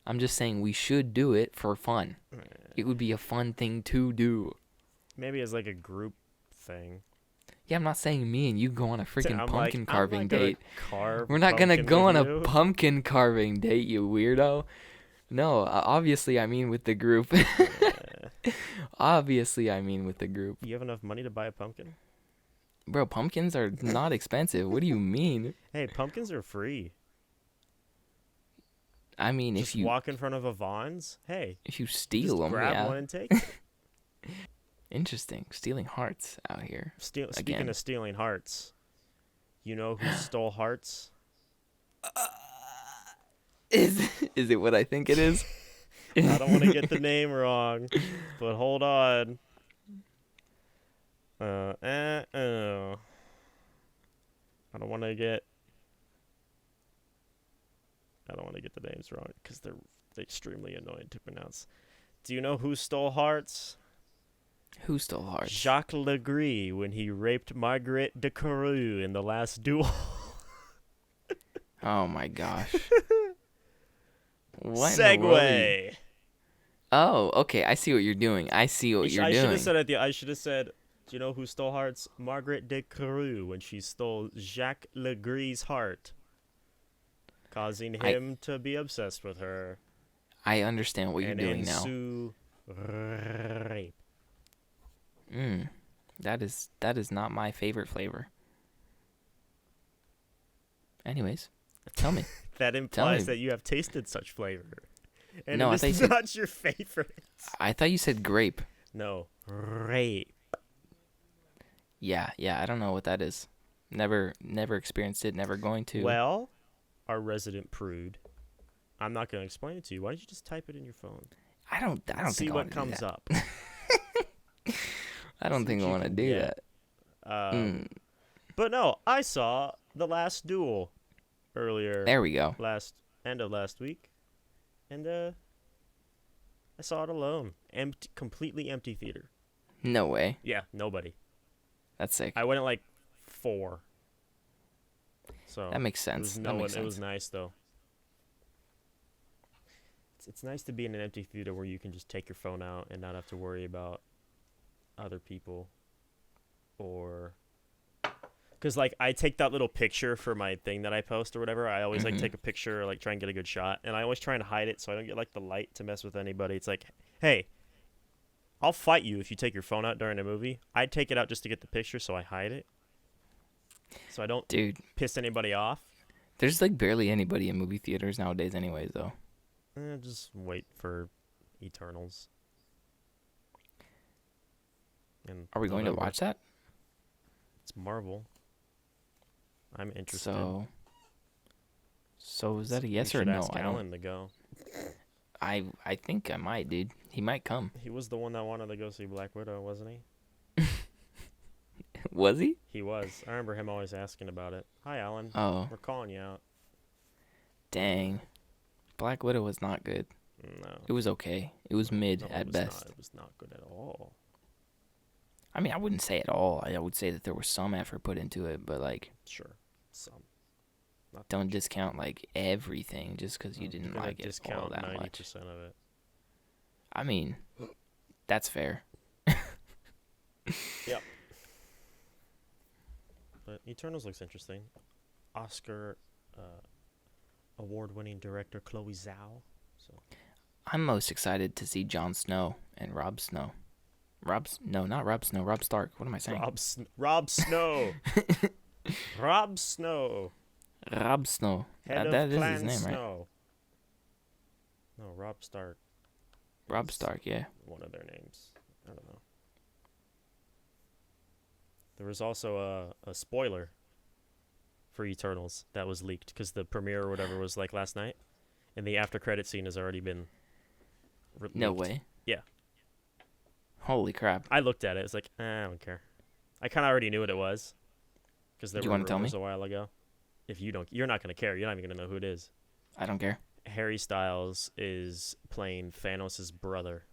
Speaker 1: I'm just saying we should do it for fun. It would be a fun thing to do.
Speaker 2: Maybe as like a group thing.
Speaker 1: Yeah, I'm not saying me and you go on a freaking pumpkin carving date.
Speaker 2: We're
Speaker 1: not gonna go on a pumpkin carving date, you weirdo. No, obviously I mean with the group. Obviously I mean with the group.
Speaker 2: You have enough money to buy a pumpkin?
Speaker 1: Bro, pumpkins are not expensive. What do you mean?
Speaker 2: Hey, pumpkins are free.
Speaker 1: I mean,
Speaker 2: just
Speaker 1: if you
Speaker 2: walk in front of a Vons, hey.
Speaker 1: If you steal them,
Speaker 2: grab one and take it.
Speaker 1: Interesting. Stealing hearts out here.
Speaker 2: Speaking of stealing hearts, you know who stole hearts?
Speaker 1: Is it what I think it is?
Speaker 2: I don't want to get the name wrong, but hold on. I don't want to get the names wrong because they're extremely annoying to pronounce. Do you know who stole hearts?
Speaker 1: Who stole hearts?
Speaker 2: Jaques Gris when he raped Marguerite de Carrouges in The Last Duel.
Speaker 1: Oh my gosh. What
Speaker 2: Segue.
Speaker 1: Oh, okay. I see what you're doing. I should
Speaker 2: have said, do you know who stole hearts? Marguerite de Carrouges when she stole Jaques Gris' heart, causing him to be obsessed with her.
Speaker 1: I understand what you're doing now.
Speaker 2: Rape.
Speaker 1: That is not my favorite flavor. Anyways, tell me.
Speaker 2: That implies that you have tasted such flavor. And
Speaker 1: no,
Speaker 2: it is not your favorite.
Speaker 1: I thought you said grape.
Speaker 2: No, rape.
Speaker 1: Yeah, I don't know what that is. Never experienced it, never going to.
Speaker 2: Well, our resident prude. I'm not going to explain it to you. Why don't you just type it in your phone?
Speaker 1: I don't
Speaker 2: see
Speaker 1: think
Speaker 2: what comes up.
Speaker 1: I don't think I want to do that.
Speaker 2: But no, I saw The Last Duel earlier.
Speaker 1: There we go.
Speaker 2: End of last week. And I saw it alone. Completely empty theater.
Speaker 1: No way.
Speaker 2: Yeah, nobody.
Speaker 1: That's sick.
Speaker 2: I went at like 4. So
Speaker 1: that makes sense.
Speaker 2: It was nice though. It's nice to be in an empty theater where you can just take your phone out and not have to worry about other people, or because like I take that little picture for my thing that I post or whatever. I always like take a picture, or like try and get a good shot, and I always try and hide it so I don't get like the light to mess with anybody. It's like, hey, I'll fight you if you take your phone out during a movie. I take it out just to get the picture, so I hide it, so I don't piss anybody off.
Speaker 1: There's like barely anybody in movie theaters nowadays anyways though.
Speaker 2: Just wait for Eternals.
Speaker 1: Are we going to watch that?
Speaker 2: It's Marvel. I'm interested.
Speaker 1: So is that a yes or no?
Speaker 2: Ask Alan to go.
Speaker 1: I think I might, dude. He might come.
Speaker 2: He was the one that wanted to go see Black Widow, wasn't he?
Speaker 1: Was he?
Speaker 2: He was. I remember him always asking about it. Hi, Alan.
Speaker 1: Oh.
Speaker 2: We're calling you out.
Speaker 1: Dang. Black Widow was not good.
Speaker 2: No.
Speaker 1: It was okay. It was mid at best.
Speaker 2: It was not good at all.
Speaker 1: I mean, I wouldn't say at all. I would say that there was some effort put into it, but like,
Speaker 2: sure, some.
Speaker 1: Don't discount like everything just because you didn't like it all that
Speaker 2: 90%
Speaker 1: much.
Speaker 2: of it.
Speaker 1: I mean, that's fair.
Speaker 2: Yep. But Eternals looks interesting. Oscar award-winning director Chloe Zhao. So
Speaker 1: I'm most excited to see Jon Snow and Rob Snow. Not Rob Snow. Rob Stark. What am I saying?
Speaker 2: Rob Snow. Rob Snow.
Speaker 1: Rob Snow.
Speaker 2: That
Speaker 1: is
Speaker 2: Clan
Speaker 1: his name,
Speaker 2: Snow. Right? No, Rob Stark.
Speaker 1: Rob Stark, yeah.
Speaker 2: One of their names. I don't know. There was also a spoiler for Eternals that was leaked because the premiere or whatever was like last night, and the after credit scene has already been
Speaker 1: No way.
Speaker 2: Yeah.
Speaker 1: Holy crap.
Speaker 2: I looked at it. It's like, I don't care. I kind of already knew what it was because there
Speaker 1: You
Speaker 2: were
Speaker 1: wanna tell me?
Speaker 2: rumors a while ago. If you don't, you're not gonna care. You're not even gonna know who it is.
Speaker 1: I don't care.
Speaker 2: Harry Styles is playing Thanos' brother,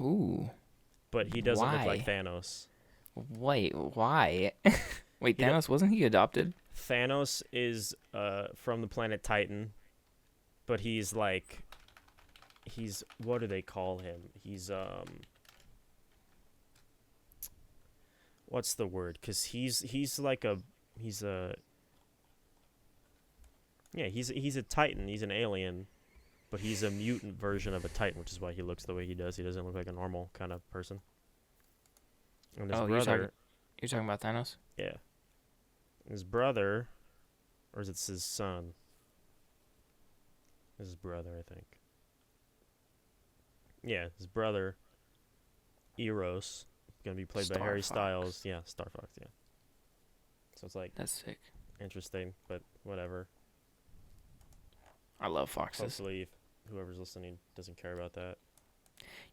Speaker 1: Ooh.
Speaker 2: but he doesn't look
Speaker 1: Why?
Speaker 2: like Thanos.
Speaker 1: Wait, why? Wait,
Speaker 2: He do-
Speaker 1: Thanos, wasn't he adopted?
Speaker 2: Thanos is from the planet Titan, but he's what do they call him? He's what's the word? Cuz he's a Titan. He's an alien, but he's a mutant version of a Titan, which is why he looks the way he does. He doesn't look like a normal kind of person. And his brother,
Speaker 1: you're talking about Thanos?
Speaker 2: yeah. His brother, or is it his son? His brother, I think. Yeah, his brother, Eros, gonna be played by
Speaker 1: Star
Speaker 2: Harry
Speaker 1: Fox.
Speaker 2: Styles. Yeah, Star Fox. Yeah. So it's like
Speaker 1: That's sick.
Speaker 2: interesting, but whatever.
Speaker 1: I love foxes.
Speaker 2: Hopefully, whoever's listening doesn't care about that.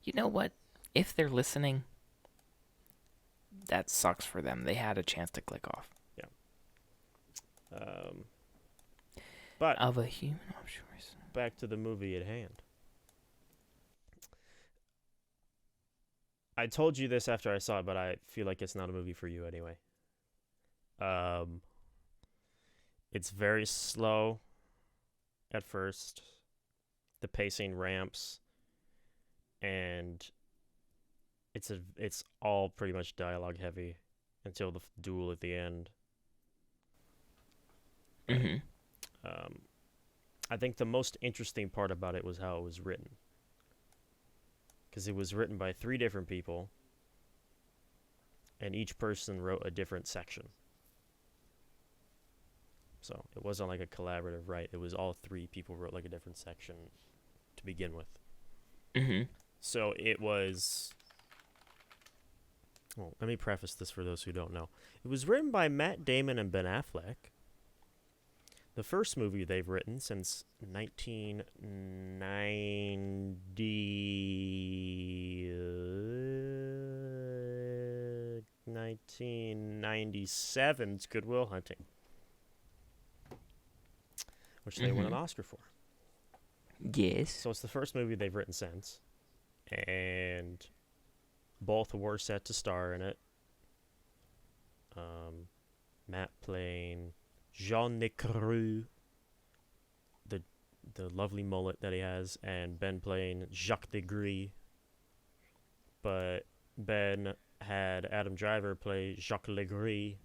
Speaker 1: You know what? If they're listening, that sucks for them. They had a chance to click off.
Speaker 2: But
Speaker 1: Of a human offshore.
Speaker 2: back to the movie at hand. I told you this after I saw it, but I feel like it's not a movie for you anyway. It's very slow at first. The pacing ramps, and it's all pretty much dialogue heavy until the duel at the end.
Speaker 1: Mm-hmm.
Speaker 2: I think the most interesting part about it was how it was written. Because it was written by 3 different people, and each person wrote a different section. So it wasn't like a collaborative write. It was all 3 people wrote like a different section to begin with.
Speaker 1: Mm-hmm.
Speaker 2: So it was... Well, let me preface this for those who don't know. It was written by Matt Damon and Ben Affleck. The first movie they've written since 1997's Good Will Hunting, which they won an Oscar for.
Speaker 1: Yes.
Speaker 2: So it's the first movie they've written since, and both were set to star in it. Matt playing Jean Carrouges, the lovely mullet that he has, and Ben playing Jaques de Gris. But Ben had Adam Driver play Jacques Legris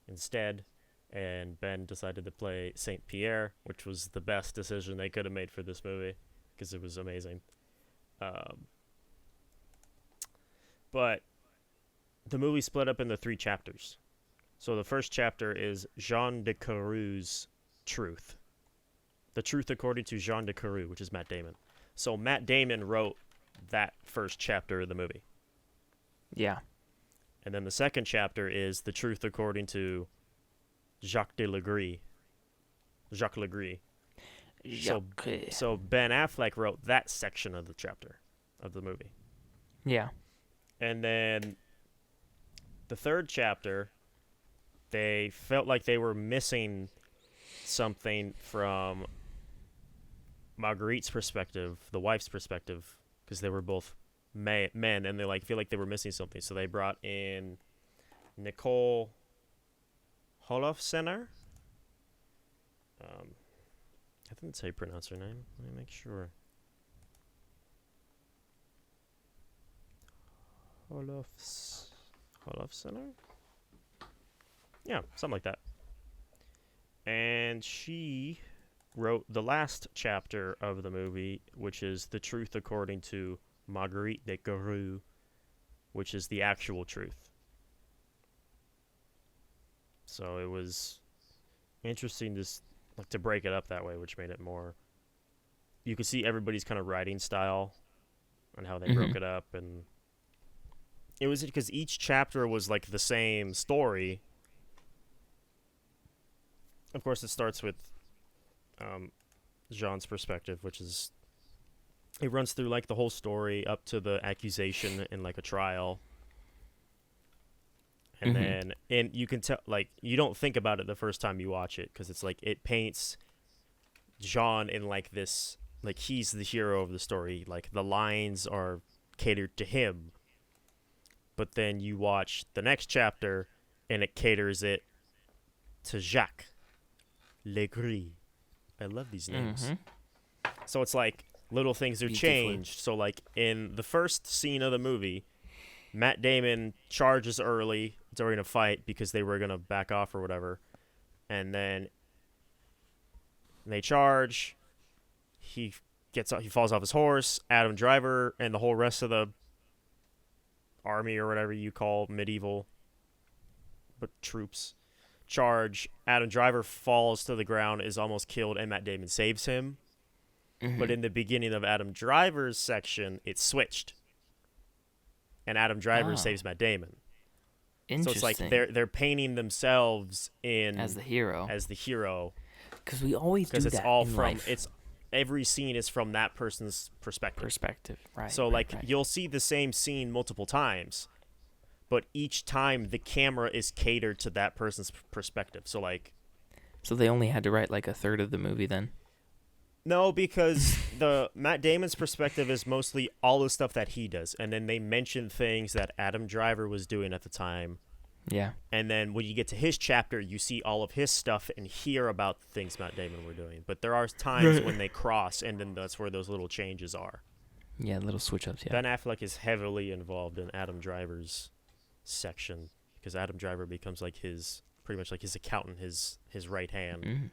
Speaker 2: instead, and Ben decided to play Saint Pierre, which was the best decision they could have made for this movie because it was amazing. But the movie split up into 3 chapters. So the first chapter is Jean de Carrouges' truth. The truth according to Jean de Carrouges, which is Matt Damon. So Matt Damon wrote that first chapter of the movie.
Speaker 1: Yeah.
Speaker 2: And then the second chapter is the truth according to Jacques de Legris. Jacques Legris. So Ben Affleck wrote that section of the chapter of the movie.
Speaker 1: Yeah.
Speaker 2: And then the third chapter, they felt like they were missing something from Marguerite's perspective, the wife's perspective, because they were both men, and they feel like they were missing something. So they brought in Nicole Holofcener. I think that's how you pronounce her name. Let me make sure. Holofcener? Yeah, something like that. And she wrote the last chapter of the movie, which is The Truth According to Marguerite de Carrouges, which is the actual truth. So it was interesting to break it up that way, which made it more... You could see everybody's kind of writing style and how they broke it up, and it was because each chapter was like the same story. Of course, it starts with Jean's perspective, which is it runs through like the whole story up to the accusation in like a trial. And then, and you can tell, like, you don't think about it the first time you watch it, because it's like, it paints Jean in like this, like, he's the hero of the story. Like, the lines are catered to him. But then you watch the next chapter, and it caters it to Jaques. Le Gris. I love these names. So it's like, little things are changed. So, like, in the first scene of the movie, Matt Damon charges early during a fight because they were going to back off or whatever. And then they charge. He falls off his horse. Adam Driver and the whole rest of the army or whatever you call medieval but troops charge. Adam Driver falls to the ground, is almost killed, and Matt Damon saves him. But in the beginning of Adam Driver's section, it's switched. And Adam Driver saves Matt Damon. So it's like they're painting themselves in
Speaker 1: as the hero. Because we always do that.
Speaker 2: Because it's all
Speaker 1: in
Speaker 2: from
Speaker 1: life.
Speaker 2: Every scene is from that person's perspective.
Speaker 1: Right.
Speaker 2: So
Speaker 1: right.
Speaker 2: You'll see the same scene multiple times, but each time the camera is catered to that person's perspective. So
Speaker 1: So they only had to write like a third of the movie then.
Speaker 2: No, because the Matt Damon's perspective is mostly all the stuff that he does, and then they mention things that Adam Driver was doing at the time.
Speaker 1: Yeah.
Speaker 2: And then when you get to his chapter, you see all of his stuff and hear about the things Matt Damon were doing. But there are times when they cross, and then that's where those little changes are.
Speaker 1: Yeah, little switch ups. Yeah.
Speaker 2: Ben Affleck is heavily involved in Adam Driver's section because Adam Driver becomes like pretty much like his accountant, his right hand.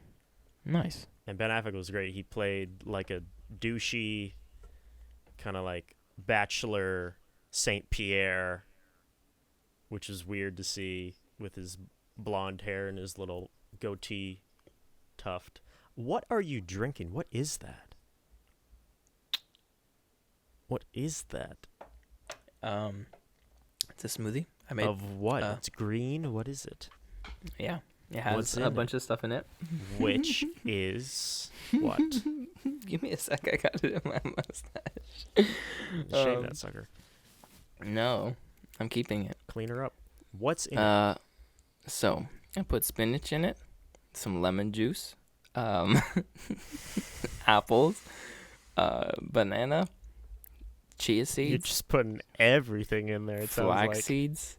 Speaker 1: Nice.
Speaker 2: And Ben Affleck was great. He played like a douchey, kind of like bachelor Saint Pierre, which is weird to see with his blonde hair and his little goatee tuft. What are you drinking? What is that? What is that?
Speaker 1: It's a smoothie I made.
Speaker 2: Of what? It's green. What is it?
Speaker 1: Yeah. It has a bunch of stuff in it.
Speaker 2: Which is what?
Speaker 1: Give me a sec. I got it in my mustache.
Speaker 2: Shave that sucker.
Speaker 1: No, I'm keeping it.
Speaker 2: Clean her up. What's in it?
Speaker 1: So I put spinach in it, some lemon juice, apples, banana, chia seeds.
Speaker 2: You're just putting everything in there. It
Speaker 1: flax seeds.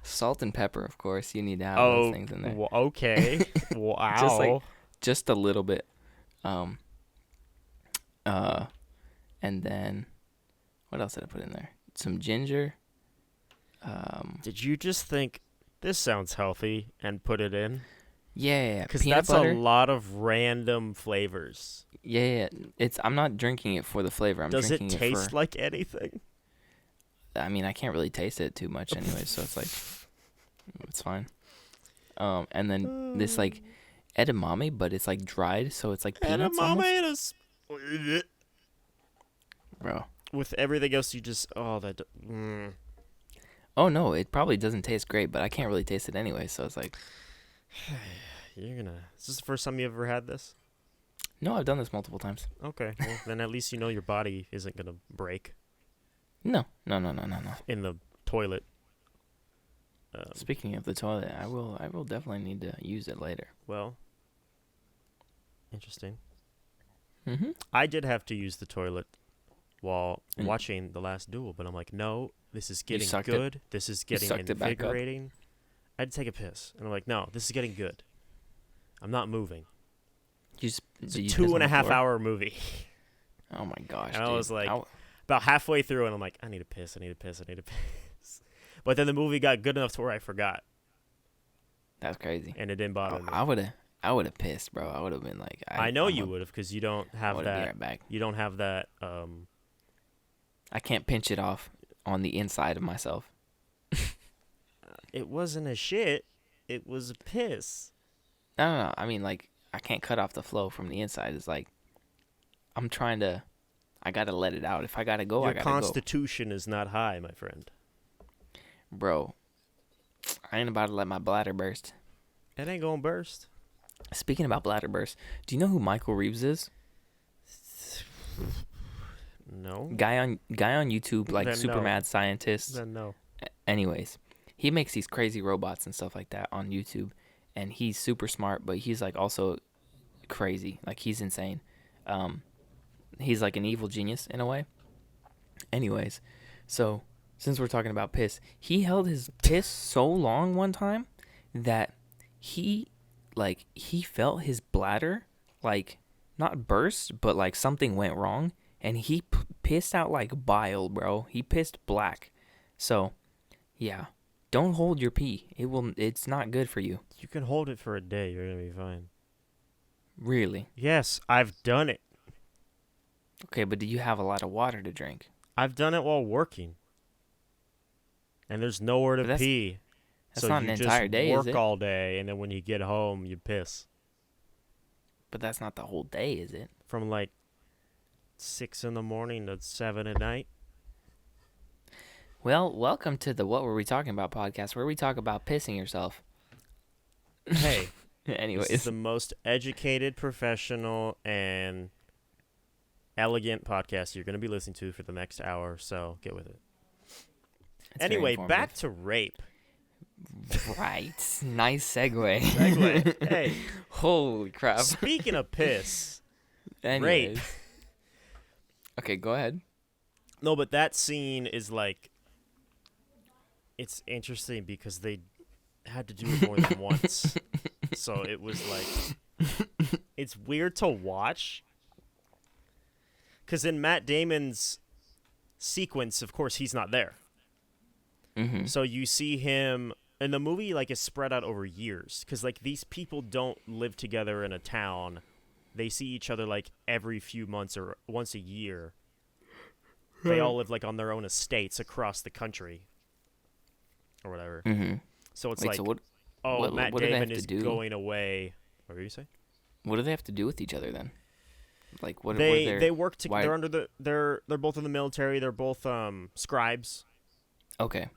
Speaker 1: Salt and pepper, of course. You need to have those things in there.
Speaker 2: Okay. Wow.
Speaker 1: Just a little bit. And then what else did I put in there? Some ginger.
Speaker 2: Did you just think this sounds healthy and put it in?
Speaker 1: Yeah.
Speaker 2: Because that's butter. A lot of random flavors.
Speaker 1: Yeah. I'm not drinking it for the flavor.
Speaker 2: Does it taste like anything?
Speaker 1: I mean, I can't really taste it too much anyway, so it's like, it's fine. And then this like edamame, but it's like dried, so it's like peanuts almost. Bro.
Speaker 2: With everything else, you just
Speaker 1: Oh no, it probably doesn't taste great, but I can't really taste it anyway, so it's like.
Speaker 2: Is this the first time you ever had this?
Speaker 1: No, I've done this multiple times.
Speaker 2: Okay, well then at least you know your body isn't gonna break.
Speaker 1: No.
Speaker 2: In the toilet.
Speaker 1: Speaking of the toilet, I will definitely need to use it later.
Speaker 2: Well, interesting.
Speaker 1: Mm-hmm.
Speaker 2: I did have to use the toilet while watching The Last Duel, but I'm like, no, this is getting good. This is getting invigorating. I had to take a piss, and I'm like, no, this is getting good. I'm not moving. It's a 2.5 hour movie.
Speaker 1: Oh my gosh!
Speaker 2: And I was like, about halfway through, and I'm like, I need to piss. But then the movie got good enough to where I forgot.
Speaker 1: That's crazy.
Speaker 2: And it didn't bother me.
Speaker 1: I would have pissed, bro. I would have been like,
Speaker 2: I know you would have, because you don't have that.
Speaker 1: Be right back.
Speaker 2: You don't have that.
Speaker 1: I can't pinch it off on the inside of myself.
Speaker 2: It wasn't a shit. It was a piss.
Speaker 1: No. I mean, like, I can't cut off the flow from the inside. It's like, I gotta let it out. If I gotta go, I gotta go.
Speaker 2: Your constitution is not high, my friend.
Speaker 1: Bro, I ain't about to let my bladder burst.
Speaker 2: It ain't gonna burst.
Speaker 1: Speaking about bladder burst, do you know who Michael Reeves is?
Speaker 2: No.
Speaker 1: Guy on YouTube, like
Speaker 2: Then
Speaker 1: super
Speaker 2: no.
Speaker 1: mad scientist.
Speaker 2: Then no.
Speaker 1: Anyways, he makes these crazy robots and stuff like that on YouTube, and he's super smart, but he's like also crazy. Like he's insane. He's like an evil genius in a way. Anyways, so since we're talking about piss, he held his piss so long one time that he felt his bladder like not burst, but like something went wrong, and he pissed out like bile, bro. He pissed black. So, yeah, don't hold your pee. It's not good for you.
Speaker 2: You can hold it for a day. You're gonna be fine.
Speaker 1: Really?
Speaker 2: Yes, I've done it.
Speaker 1: Okay, but do you have a lot of water to drink?
Speaker 2: I've done it while working. And there's nowhere to pee.
Speaker 1: That's not an entire day, is it?
Speaker 2: You just work all day, and then when you get home, you piss.
Speaker 1: But that's not the whole day, is it?
Speaker 2: From like 6 in the morning to 7 at night.
Speaker 1: Well, welcome to the What Were We Talking About podcast, where we talk about pissing yourself.
Speaker 2: Hey.
Speaker 1: Anyways.
Speaker 2: This is the most educated, professional, and elegant podcast you're going to be listening to for the next hour, so get with it.
Speaker 1: It's
Speaker 2: anyway, back to rape.
Speaker 1: Right. Nice segue.
Speaker 2: Hey.
Speaker 1: Holy crap.
Speaker 2: Speaking of piss,
Speaker 1: Anyways.
Speaker 2: rape.
Speaker 1: Okay, go ahead.
Speaker 2: No, but that scene is like, it's interesting because they had to do it more than once. So it was like, it's weird to watch. Because in Matt Damon's sequence, of course, he's not there.
Speaker 1: Mm-hmm.
Speaker 2: So you see him, and the movie like is spread out over years. Because like these people don't live together in a town. They see each other like every few months or once a year. They all live like on their own estates across the country. Or whatever.
Speaker 1: Mm-hmm.
Speaker 2: So it's
Speaker 1: Wait,
Speaker 2: like,
Speaker 1: so what
Speaker 2: Matt
Speaker 1: do they
Speaker 2: Damon
Speaker 1: have
Speaker 2: is
Speaker 1: to do?
Speaker 2: going away. What were you saying?
Speaker 1: What do they have to do with each other then? Like what?
Speaker 2: They work together.
Speaker 1: why-
Speaker 2: They're under they're both in the military. They're both scribes.
Speaker 1: Okay,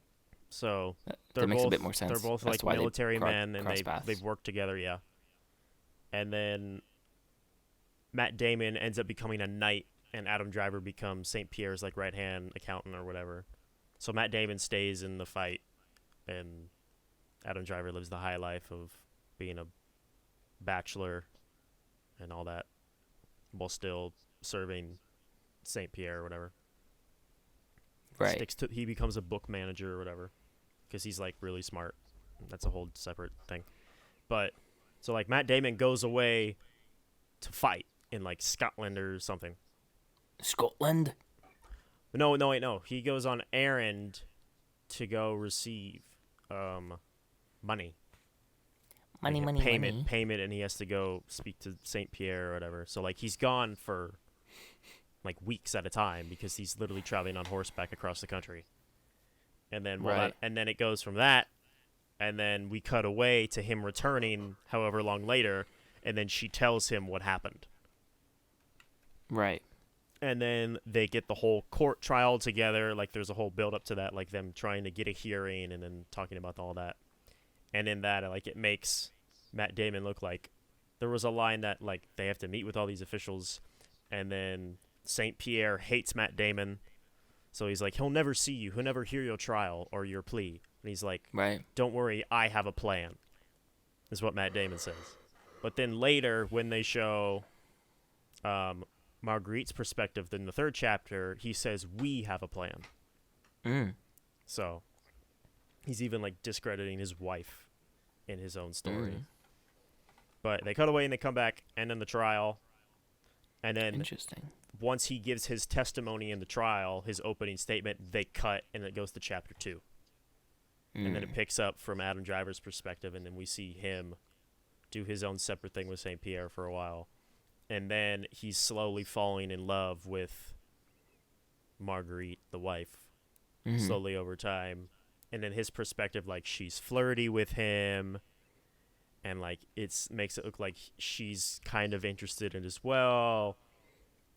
Speaker 2: So
Speaker 1: that makes a bit more sense.
Speaker 2: They're both
Speaker 1: That's
Speaker 2: like
Speaker 1: why they
Speaker 2: military men, and
Speaker 1: cross paths.
Speaker 2: they've worked together. Yeah. And then Matt Damon ends up becoming a knight, and Adam Driver becomes St. Pierre's like right hand accountant or whatever. So Matt Damon stays in the fight, and Adam Driver lives the high life of being a bachelor and all that, while still serving St. Pierre or whatever.
Speaker 1: Right.
Speaker 2: He becomes a book manager or whatever, because he's like really smart. That's a whole separate thing. But so like Matt Damon goes away to fight in like Scotland or something.
Speaker 1: Scotland.
Speaker 2: No. He goes on errand to go receive money. Payment, and he has to go speak to St. Pierre or whatever. So like he's gone for like weeks at a time because he's literally traveling on horseback across the country. And then and then it goes from that, and then we cut away to him returning however long later, and then she tells him what happened.
Speaker 1: Right.
Speaker 2: And then they get the whole court trial together. Like there's a whole build up to that, like them trying to get a hearing and then talking about all that. And in that, like it makes Matt Damon look like there was a line that like they have to meet with all these officials, and then St. Pierre hates Matt Damon. So he's like, he'll never see you. He'll never hear your trial or your plea. And he's like,
Speaker 1: Right.
Speaker 2: don't worry, I have a plan, is what Matt Damon says. But then later, when they show Marguerite's perspective in the third chapter, he says, we have a plan.
Speaker 1: Mm.
Speaker 2: So he's even like discrediting his wife in his own story.
Speaker 1: Mm.
Speaker 2: But they cut away and they come back, and then the trial. And then
Speaker 1: Interesting.
Speaker 2: once he gives his testimony in the trial, his opening statement, they cut, and it goes to chapter 2. And then it picks up from Adam Driver's perspective, and then we see him do his own separate thing with St. Pierre for a while. And then he's slowly falling in love with Marguerite, the wife, slowly over time. And then his perspective, like, she's flirty with him, and, like, makes it look like she's kind of interested in as well,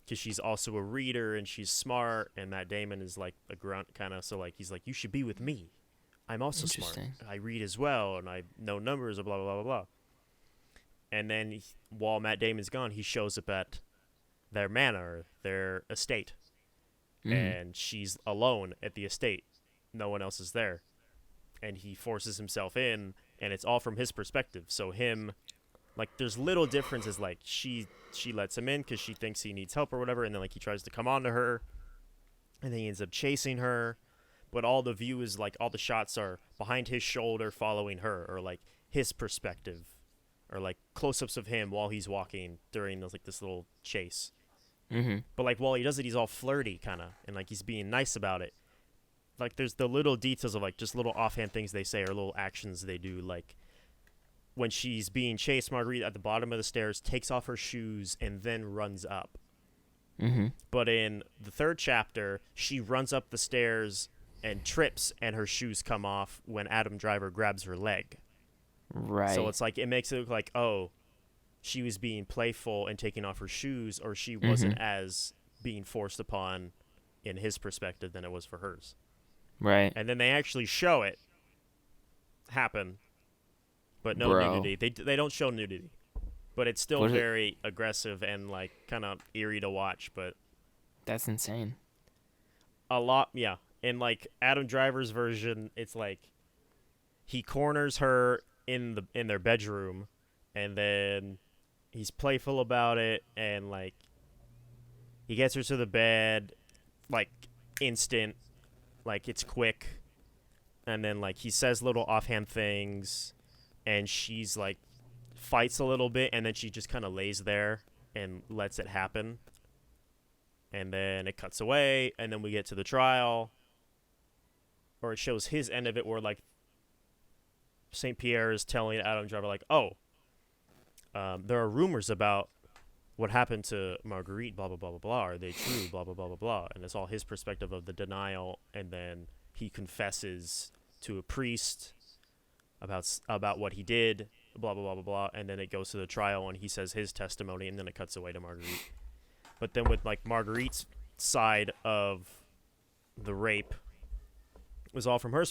Speaker 2: because she's also a reader, and she's smart, and Matt Damon is, like, a grunt kind of, so, like, he's like, you should be with me. I'm also smart. I read as well, and I know numbers, blah, blah, blah, blah, blah. And then while Matt Damon's gone, he shows up at their manor, their estate. and she's alone at the estate. No one else is there. And he forces himself in, and it's all from his perspective. So him, like, there's little differences, like, she lets him in because she thinks he needs help or whatever, and then, like, he tries to come on to her, and then he ends up chasing her. But all the view is, like, all the shots are behind his shoulder following her, or, like, his perspective, or, like, close-ups of him while he's walking during, like, this little chase. But, like, while he does it, he's all flirty, kind of, and, like, he's being nice about it. Like, there's the little details of, like, just little offhand things they say or little actions they do, like, when she's being chased, Marguerite at the bottom of the stairs takes off her shoes and then runs up. But in the third chapter, she runs up the stairs and trips, and her shoes come off when Adam Driver grabs her leg.
Speaker 1: Right.
Speaker 2: So it's like, it makes it look like, oh, she was being playful and taking off her shoes, or she wasn't as being forced upon in his perspective than it was for hers.
Speaker 1: Right.
Speaker 2: And then they actually show it happen, but no nudity. They don't show nudity, but it's still very aggressive and, like, kind of eerie to watch. But
Speaker 1: that's insane.
Speaker 2: A lot, yeah. In, like, Adam Driver's version, it's like he corners her in their bedroom, and then he's playful about it, and, like, he gets her to the bed, like, instant, like, it's quick, and then, like, he says little offhand things, and she's, like, fights a little bit, and then she just kind of lays there and lets it happen, and then it cuts away, and then we get to the trial, or it shows his end of it, where, like, St. Pierre is telling Adam Driver, like, oh, there are rumors about what happened to Marguerite, blah, blah, blah, blah, blah. Are they true, blah, blah, blah, blah, blah. And it's all his perspective of the denial, and then he confesses to a priest about what he did, blah, blah, blah, blah, blah. And then it goes to the trial, and he says his testimony, and then it cuts away to Marguerite. But then with, like, Marguerite's side of the rape, it was all from her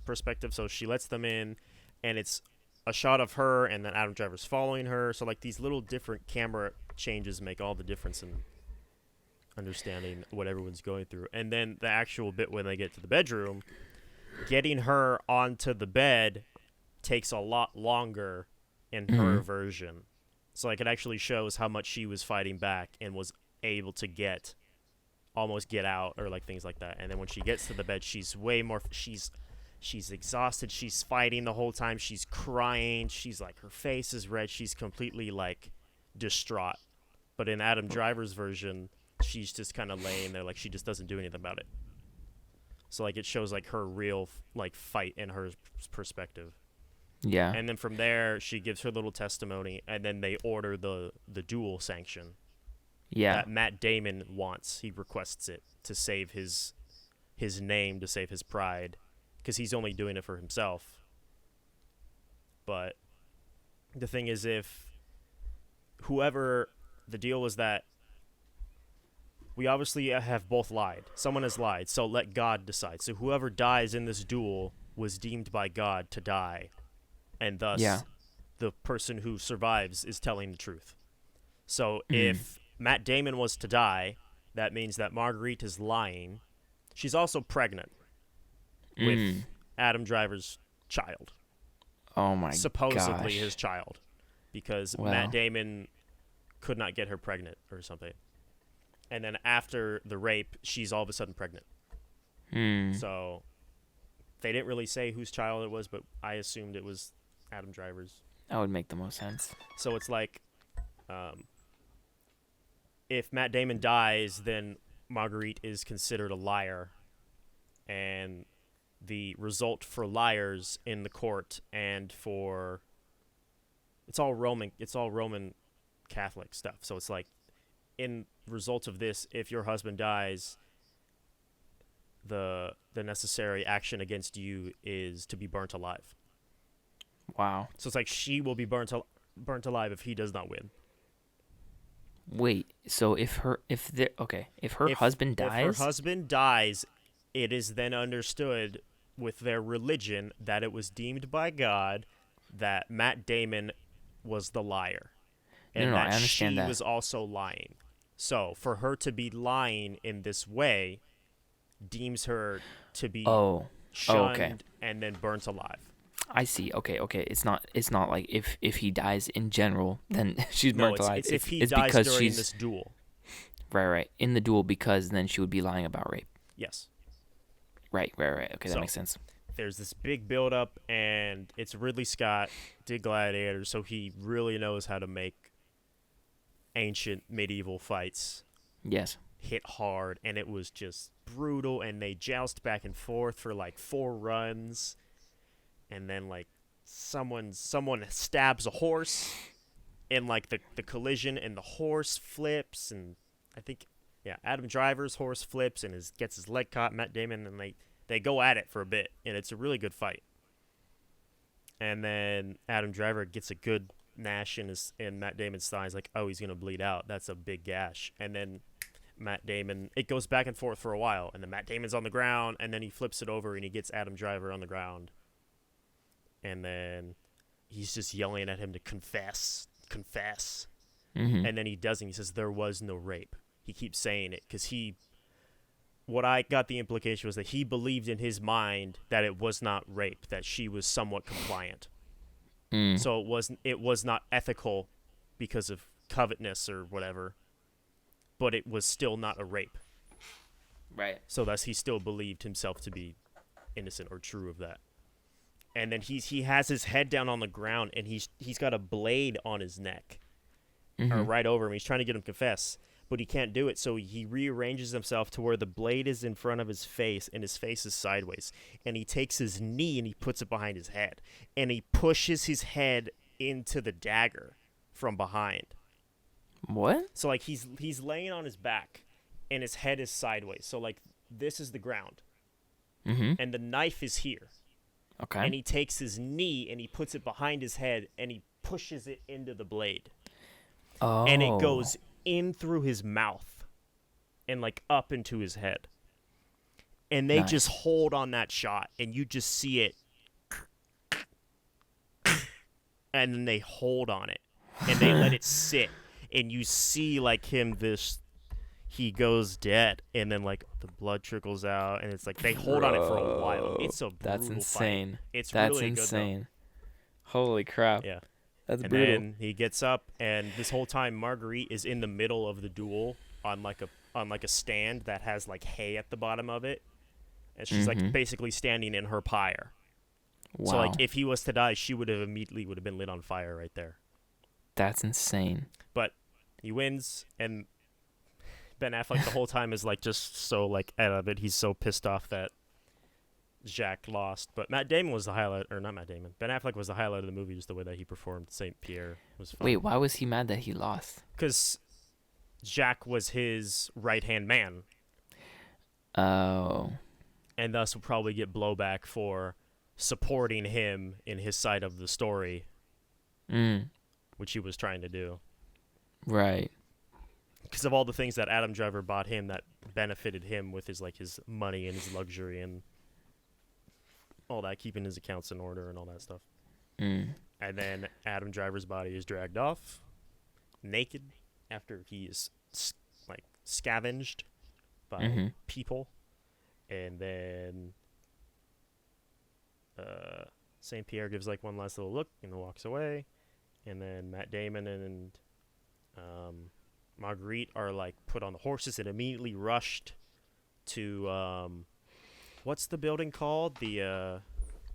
Speaker 2: perspective, so she lets them in, and it's a shot of her, and then Adam Driver's following her. So, like, these little different camera changes make all the difference in understanding what everyone's going through. And then the actual bit when they get to the bedroom, getting her onto the bed takes a lot longer in her version. So, like, it actually shows how much she was fighting back and was able to almost get out, or, like, things like that. And then when she gets to the bed, she's way more, she's exhausted. She's fighting the whole time. She's crying. She's, like, her face is red. She's completely, like, distraught. But in Adam Driver's version, she's just kind of laying there, like, she just doesn't do anything about it. So, like, it shows, like, her real, like, fight in her perspective.
Speaker 1: Yeah.
Speaker 2: And then from there, she gives her little testimony, and then they order the duel sanction.
Speaker 1: Yeah.
Speaker 2: That Matt Damon wants. He requests it to save his name, to save his pride, because he's only doing it for himself. But the thing is, if the deal is that we obviously have both lied. Someone has lied, so let God decide. So whoever dies in this duel was deemed by God to die, and thus the person who survives is telling the truth. So if Matt Damon was to die, that means that Marguerite is lying. She's also pregnant with Adam Driver's child.
Speaker 1: Oh my gosh.
Speaker 2: Supposedly his child, because Matt Damon could not get her pregnant or something. And then after the rape, she's all of a sudden pregnant. So they didn't really say whose child it was, but I assumed it was Adam Driver's.
Speaker 1: That would make the most sense.
Speaker 2: So it's like, if Matt Damon dies, then Marguerite is considered a liar, and the result for liars in the court and for it's all Roman Catholic stuff. So it's like, in result of this, if your husband dies, the necessary action against you is to be burnt alive.
Speaker 1: Wow.
Speaker 2: So it's like she will be burnt alive if he does not win.
Speaker 1: Wait, so if her husband dies?
Speaker 2: If her husband dies, it is then understood with their religion that it was deemed by God that Matt Damon was the liar. And
Speaker 1: I understand
Speaker 2: she
Speaker 1: that.
Speaker 2: was also lying. So for her to be lying in this way, deems her to be
Speaker 1: Oh,
Speaker 2: shunned
Speaker 1: okay.
Speaker 2: and then burnt alive.
Speaker 1: I see. Okay. It's not like if he dies in general, then she's
Speaker 2: No,
Speaker 1: burnt alive.
Speaker 2: it's if he
Speaker 1: it's
Speaker 2: dies
Speaker 1: because
Speaker 2: during
Speaker 1: she's
Speaker 2: this duel.
Speaker 1: right in the duel, because then she would be lying about rape.
Speaker 2: Yes.
Speaker 1: Right. Okay, that
Speaker 2: So
Speaker 1: makes sense.
Speaker 2: there's this big build-up, and it's Ridley Scott, did Gladiator, so he really knows how to make ancient medieval fights
Speaker 1: Yes.
Speaker 2: hit hard, and it was just brutal, and they joust back and forth for like 4 runs, and then like someone stabs a horse in like the collision, and the horse flips, and I think Adam Driver's horse flips and gets his leg caught, Matt Damon, and they go at it for a bit, and it's a really good fight. And then Adam Driver gets a good gash in Matt Damon's thigh. He's like, oh, he's gonna bleed out. That's a big gash. And then Matt Damon, it goes back and forth for a while, and then Matt Damon's on the ground, and then he flips it over and he gets Adam Driver on the ground, and then he's just yelling at him to confess.
Speaker 1: Mm-hmm.
Speaker 2: And then he doesn't. He says there was no rape. He keeps saying it because what I got the implication was that he believed in his mind that it was not rape, that she was somewhat compliant. So it was not ethical because of covetousness or whatever, but it was still not a rape.
Speaker 1: Right.
Speaker 2: So thus he still believed himself to be innocent or true of that. And then he has his head down on the ground, and he's got a blade on his neck, or right over him. He's trying to get him to confess, but he can't do it. So he rearranges himself to where the blade is in front of his face, and his face is sideways. And he takes his knee and he puts it behind his head, and he pushes his head into the dagger from behind.
Speaker 1: What?
Speaker 2: So like he's laying on his back, and his head is sideways. So like this is the ground, and the knife is here.
Speaker 1: Okay.
Speaker 2: And he takes his knee and he puts it behind his head, and he pushes it into the blade.
Speaker 1: Oh.
Speaker 2: And it goes in through his mouth and like up into his head. And they just hold on that shot, and you just see it. And then they hold on it, and they let it sit, and you see like he goes dead, and then like the blood trickles out, and it's like they hold on it for a while. It's a brutal
Speaker 1: That's insane.
Speaker 2: fight. It's
Speaker 1: That's
Speaker 2: really
Speaker 1: insane.
Speaker 2: good,
Speaker 1: Holy crap.
Speaker 2: though. Yeah.
Speaker 1: That's
Speaker 2: And
Speaker 1: brutal.
Speaker 2: then he gets up, and this whole time Marguerite is in the middle of the duel on like a stand that has like hay at the bottom of it, and she's like basically standing in her pyre.
Speaker 1: Wow.
Speaker 2: So like if he was to die, she would have been lit on fire right there.
Speaker 1: That's insane.
Speaker 2: But he wins, and Ben Affleck the whole time is like just so like out of it. He's so pissed off that Jaques lost. But Matt Damon was the highlight, or not Matt Damon. Ben Affleck was the highlight of the movie, just the way that he performed. Saint Pierre was fun.
Speaker 1: Wait, why was he mad that he lost?
Speaker 2: Because Jaques was his right-hand man,
Speaker 1: Oh.
Speaker 2: and thus will probably get blowback for supporting him in his side of the story, which he was trying to do.
Speaker 1: Right.
Speaker 2: Because of all the things that Adam Driver bought him that benefited him with his money and his luxury and all that, keeping his accounts in order and all that stuff. And then Adam Driver's body is dragged off naked after he is scavenged by people, and then Saint Pierre gives like one last little look and walks away, and then Matt Damon and Marguerite are like put on the horses and immediately rushed to what's the building called? The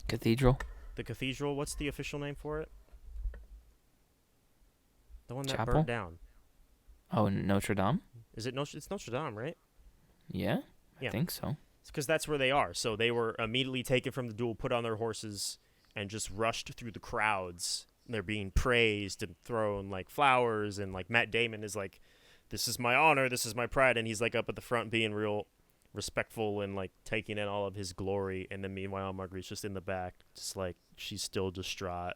Speaker 1: Cathedral?
Speaker 2: The cathedral. What's the official name for it? The one that
Speaker 1: Chapel?
Speaker 2: burned down.
Speaker 1: Oh, Notre Dame?
Speaker 2: Is it It's Notre Dame, right?
Speaker 1: Yeah?
Speaker 2: Yeah.
Speaker 1: I think so.
Speaker 2: It's because that's where they are. So they were immediately taken from the duel, put on their horses, and just rushed through the crowds. They're being praised and thrown like flowers, and like Matt Damon is like, "This is my honor, this is my pride," and he's like up at the front being real respectful and like taking in all of his glory. And then meanwhile, Marguerite's just in the back, just like she's still distraught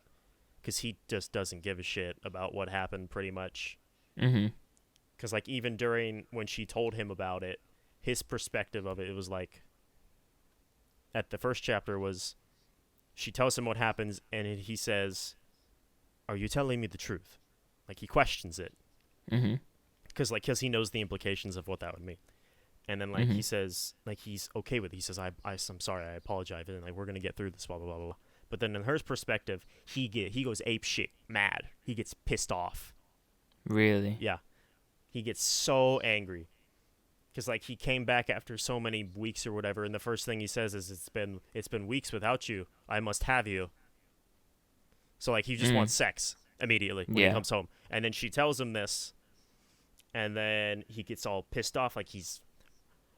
Speaker 2: because he just doesn't give a shit about what happened, pretty much. Because like even during when she told him about it, his perspective of it was like, at the first chapter was, she tells him what happens, and he says, "Are you telling me the truth?" Like he questions it, because he knows the implications of what that would mean. And then like he says like he's okay with it. He says I'm sorry, I apologize, and like we're gonna get through this, blah blah blah blah. But then in her perspective, he goes ape shit, mad. He gets pissed off.
Speaker 1: Really?
Speaker 2: Yeah, he gets so angry because like he came back after so many weeks or whatever, and the first thing he says is it's been weeks without you. I must have you. So like he just wants sex immediately when he comes home, and then she tells him this, and then he gets all pissed off, like he's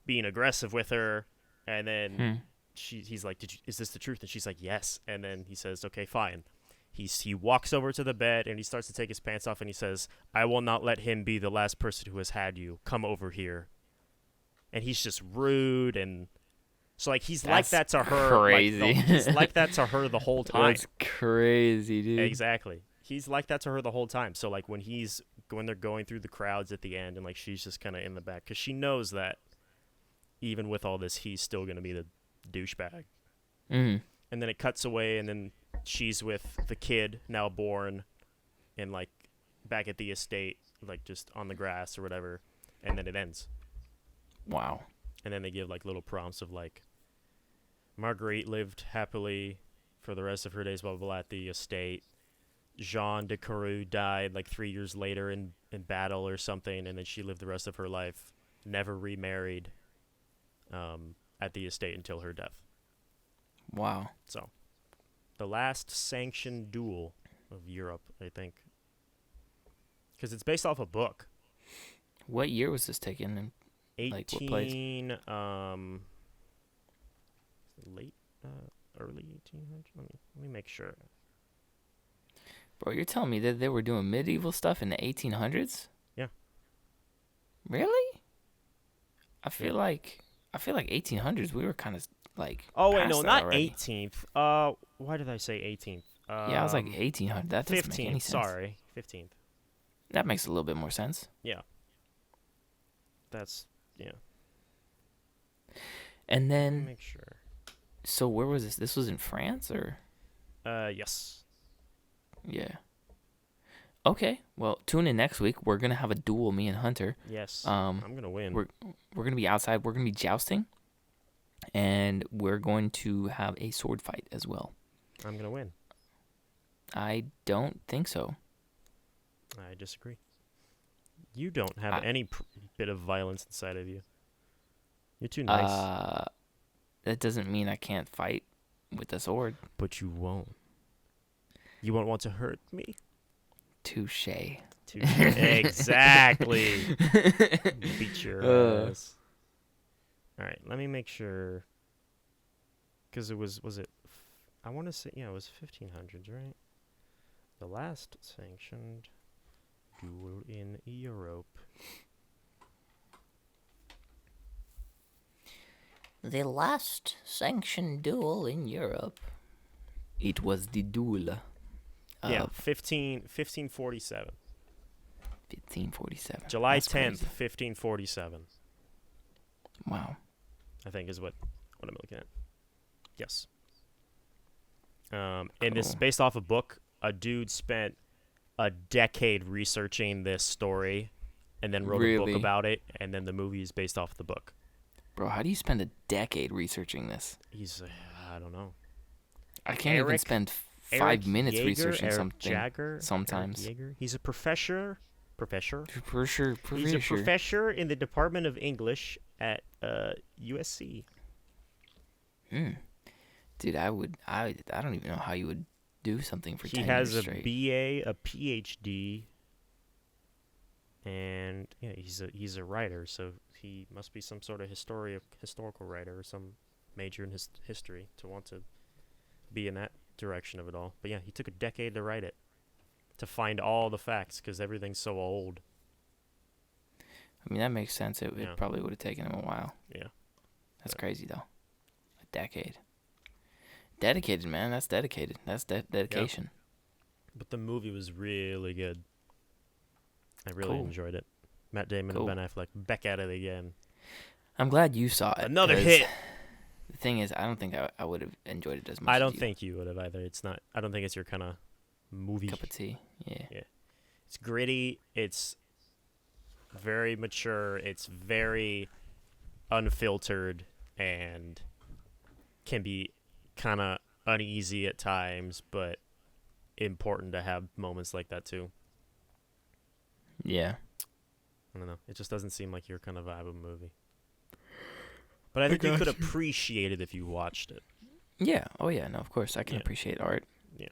Speaker 2: being aggressive with her, and then he's like, is this the truth? And she's like, yes. And then he says, okay, fine. He walks over to the bed and he starts to take his pants off, and he says, I will not let him be the last person who has had you. Come over here. And he's just rude, and so like he's like that to her.
Speaker 1: Crazy.
Speaker 2: He's like that to her the whole time.
Speaker 1: That's crazy, dude.
Speaker 2: Exactly. He's like that to her the whole time. So like when they're going through the crowds at the end, and like she's just kind of in the back because she knows that even with all this, he's still gonna be the douchebag. And then it cuts away, and then she's with the kid now born, and like back at the estate, like just on the grass or whatever, and then it ends.
Speaker 1: Wow.
Speaker 2: And then they give like little prompts of like, Marguerite lived happily for the rest of her days, blah blah blah, at the estate. Jean de Carrouges died like 3 years later in battle or something, and then she lived the rest of her life, never remarried, at the estate until her death.
Speaker 1: Wow.
Speaker 2: So, the last sanctioned duel of Europe, I think, because it's based off a book.
Speaker 1: What year was this taken? And like what place?
Speaker 2: Late, early 1800s. Let me make sure.
Speaker 1: Bro, you're telling me that they were doing medieval stuff in the 1800s?
Speaker 2: Yeah.
Speaker 1: Really? I feel like 1800s. We were kind of like.
Speaker 2: Oh wait, no, not
Speaker 1: already.
Speaker 2: 18th. Why did I say 18th?
Speaker 1: Yeah, I was like 1800. That doesn't
Speaker 2: 15th.
Speaker 1: make any sense.
Speaker 2: Sorry, 15th.
Speaker 1: That makes a little bit more sense.
Speaker 2: Yeah. That's yeah.
Speaker 1: And then.
Speaker 2: Make sure.
Speaker 1: So where was this? This was in France, or?
Speaker 2: Yes.
Speaker 1: Yeah. Okay. Well, tune in next week. We're gonna have a duel, me and Hunter.
Speaker 2: Yes. I'm gonna win.
Speaker 1: We're gonna be outside. We're gonna be jousting, and we're going to have a sword fight as well.
Speaker 2: I'm gonna win.
Speaker 1: I don't think so.
Speaker 2: I disagree. You don't have any bit of violence inside of you. You're too nice.
Speaker 1: That doesn't mean I can't fight with a sword.
Speaker 2: But you won't. You won't want to hurt me.
Speaker 1: Touche.
Speaker 2: Exactly. Beat your ass. All right, let me make sure. Because it was it? I want to say, yeah, it was 1500s, right? The last sanctioned duel in Europe.
Speaker 1: The last sanctioned duel in Europe. It was the duel.
Speaker 2: Yeah, 1547.
Speaker 1: 1547.
Speaker 2: July
Speaker 1: That's
Speaker 2: 10th,
Speaker 1: crazy.
Speaker 2: 1547.
Speaker 1: Wow.
Speaker 2: I think is what I'm looking at. Yes. And this is based off a book. A dude spent a decade researching this story and then wrote a book about it, and then the movie is based off the book.
Speaker 1: Bro, how do you spend a decade researching this?
Speaker 2: He's, I don't know.
Speaker 1: I can't even spend 5 minutes researching something sometimes.
Speaker 2: He's a professor. Professor.
Speaker 1: He's
Speaker 2: a professor in the Department of English at USC.
Speaker 1: Dude, I don't even know how you would do something for 10
Speaker 2: He
Speaker 1: years
Speaker 2: has
Speaker 1: straight.
Speaker 2: a BA, a PhD, and yeah, he's a writer, so he must be some sort of historical writer or some major in his history to want to be in that direction of it all. But yeah, he took a decade to write it, to find all the facts, because everything's so old.
Speaker 1: I mean, that makes sense. It probably would have taken him a while.
Speaker 2: Yeah.
Speaker 1: That's crazy, though. A decade. Dedicated, man. That's dedicated. That's dedication.
Speaker 2: Yep. But the movie was really good. I really enjoyed it. Matt Damon and Ben Affleck back at it again.
Speaker 1: I'm glad you saw it.
Speaker 2: Another hit.
Speaker 1: The thing is, I don't think I would have enjoyed it as much.
Speaker 2: I don't think you would have either. It's not. I don't think it's your kind of movie.
Speaker 1: Cup of tea. Yeah.
Speaker 2: It's gritty. It's very mature. It's very unfiltered and can be kind of uneasy at times, but important to have moments like that too.
Speaker 1: Yeah.
Speaker 2: I don't know. It just doesn't seem like your kind of vibe of a movie. But I think you could appreciate it if you watched it.
Speaker 1: Yeah. Oh, yeah. No, of course. I can appreciate art.
Speaker 2: Yeah.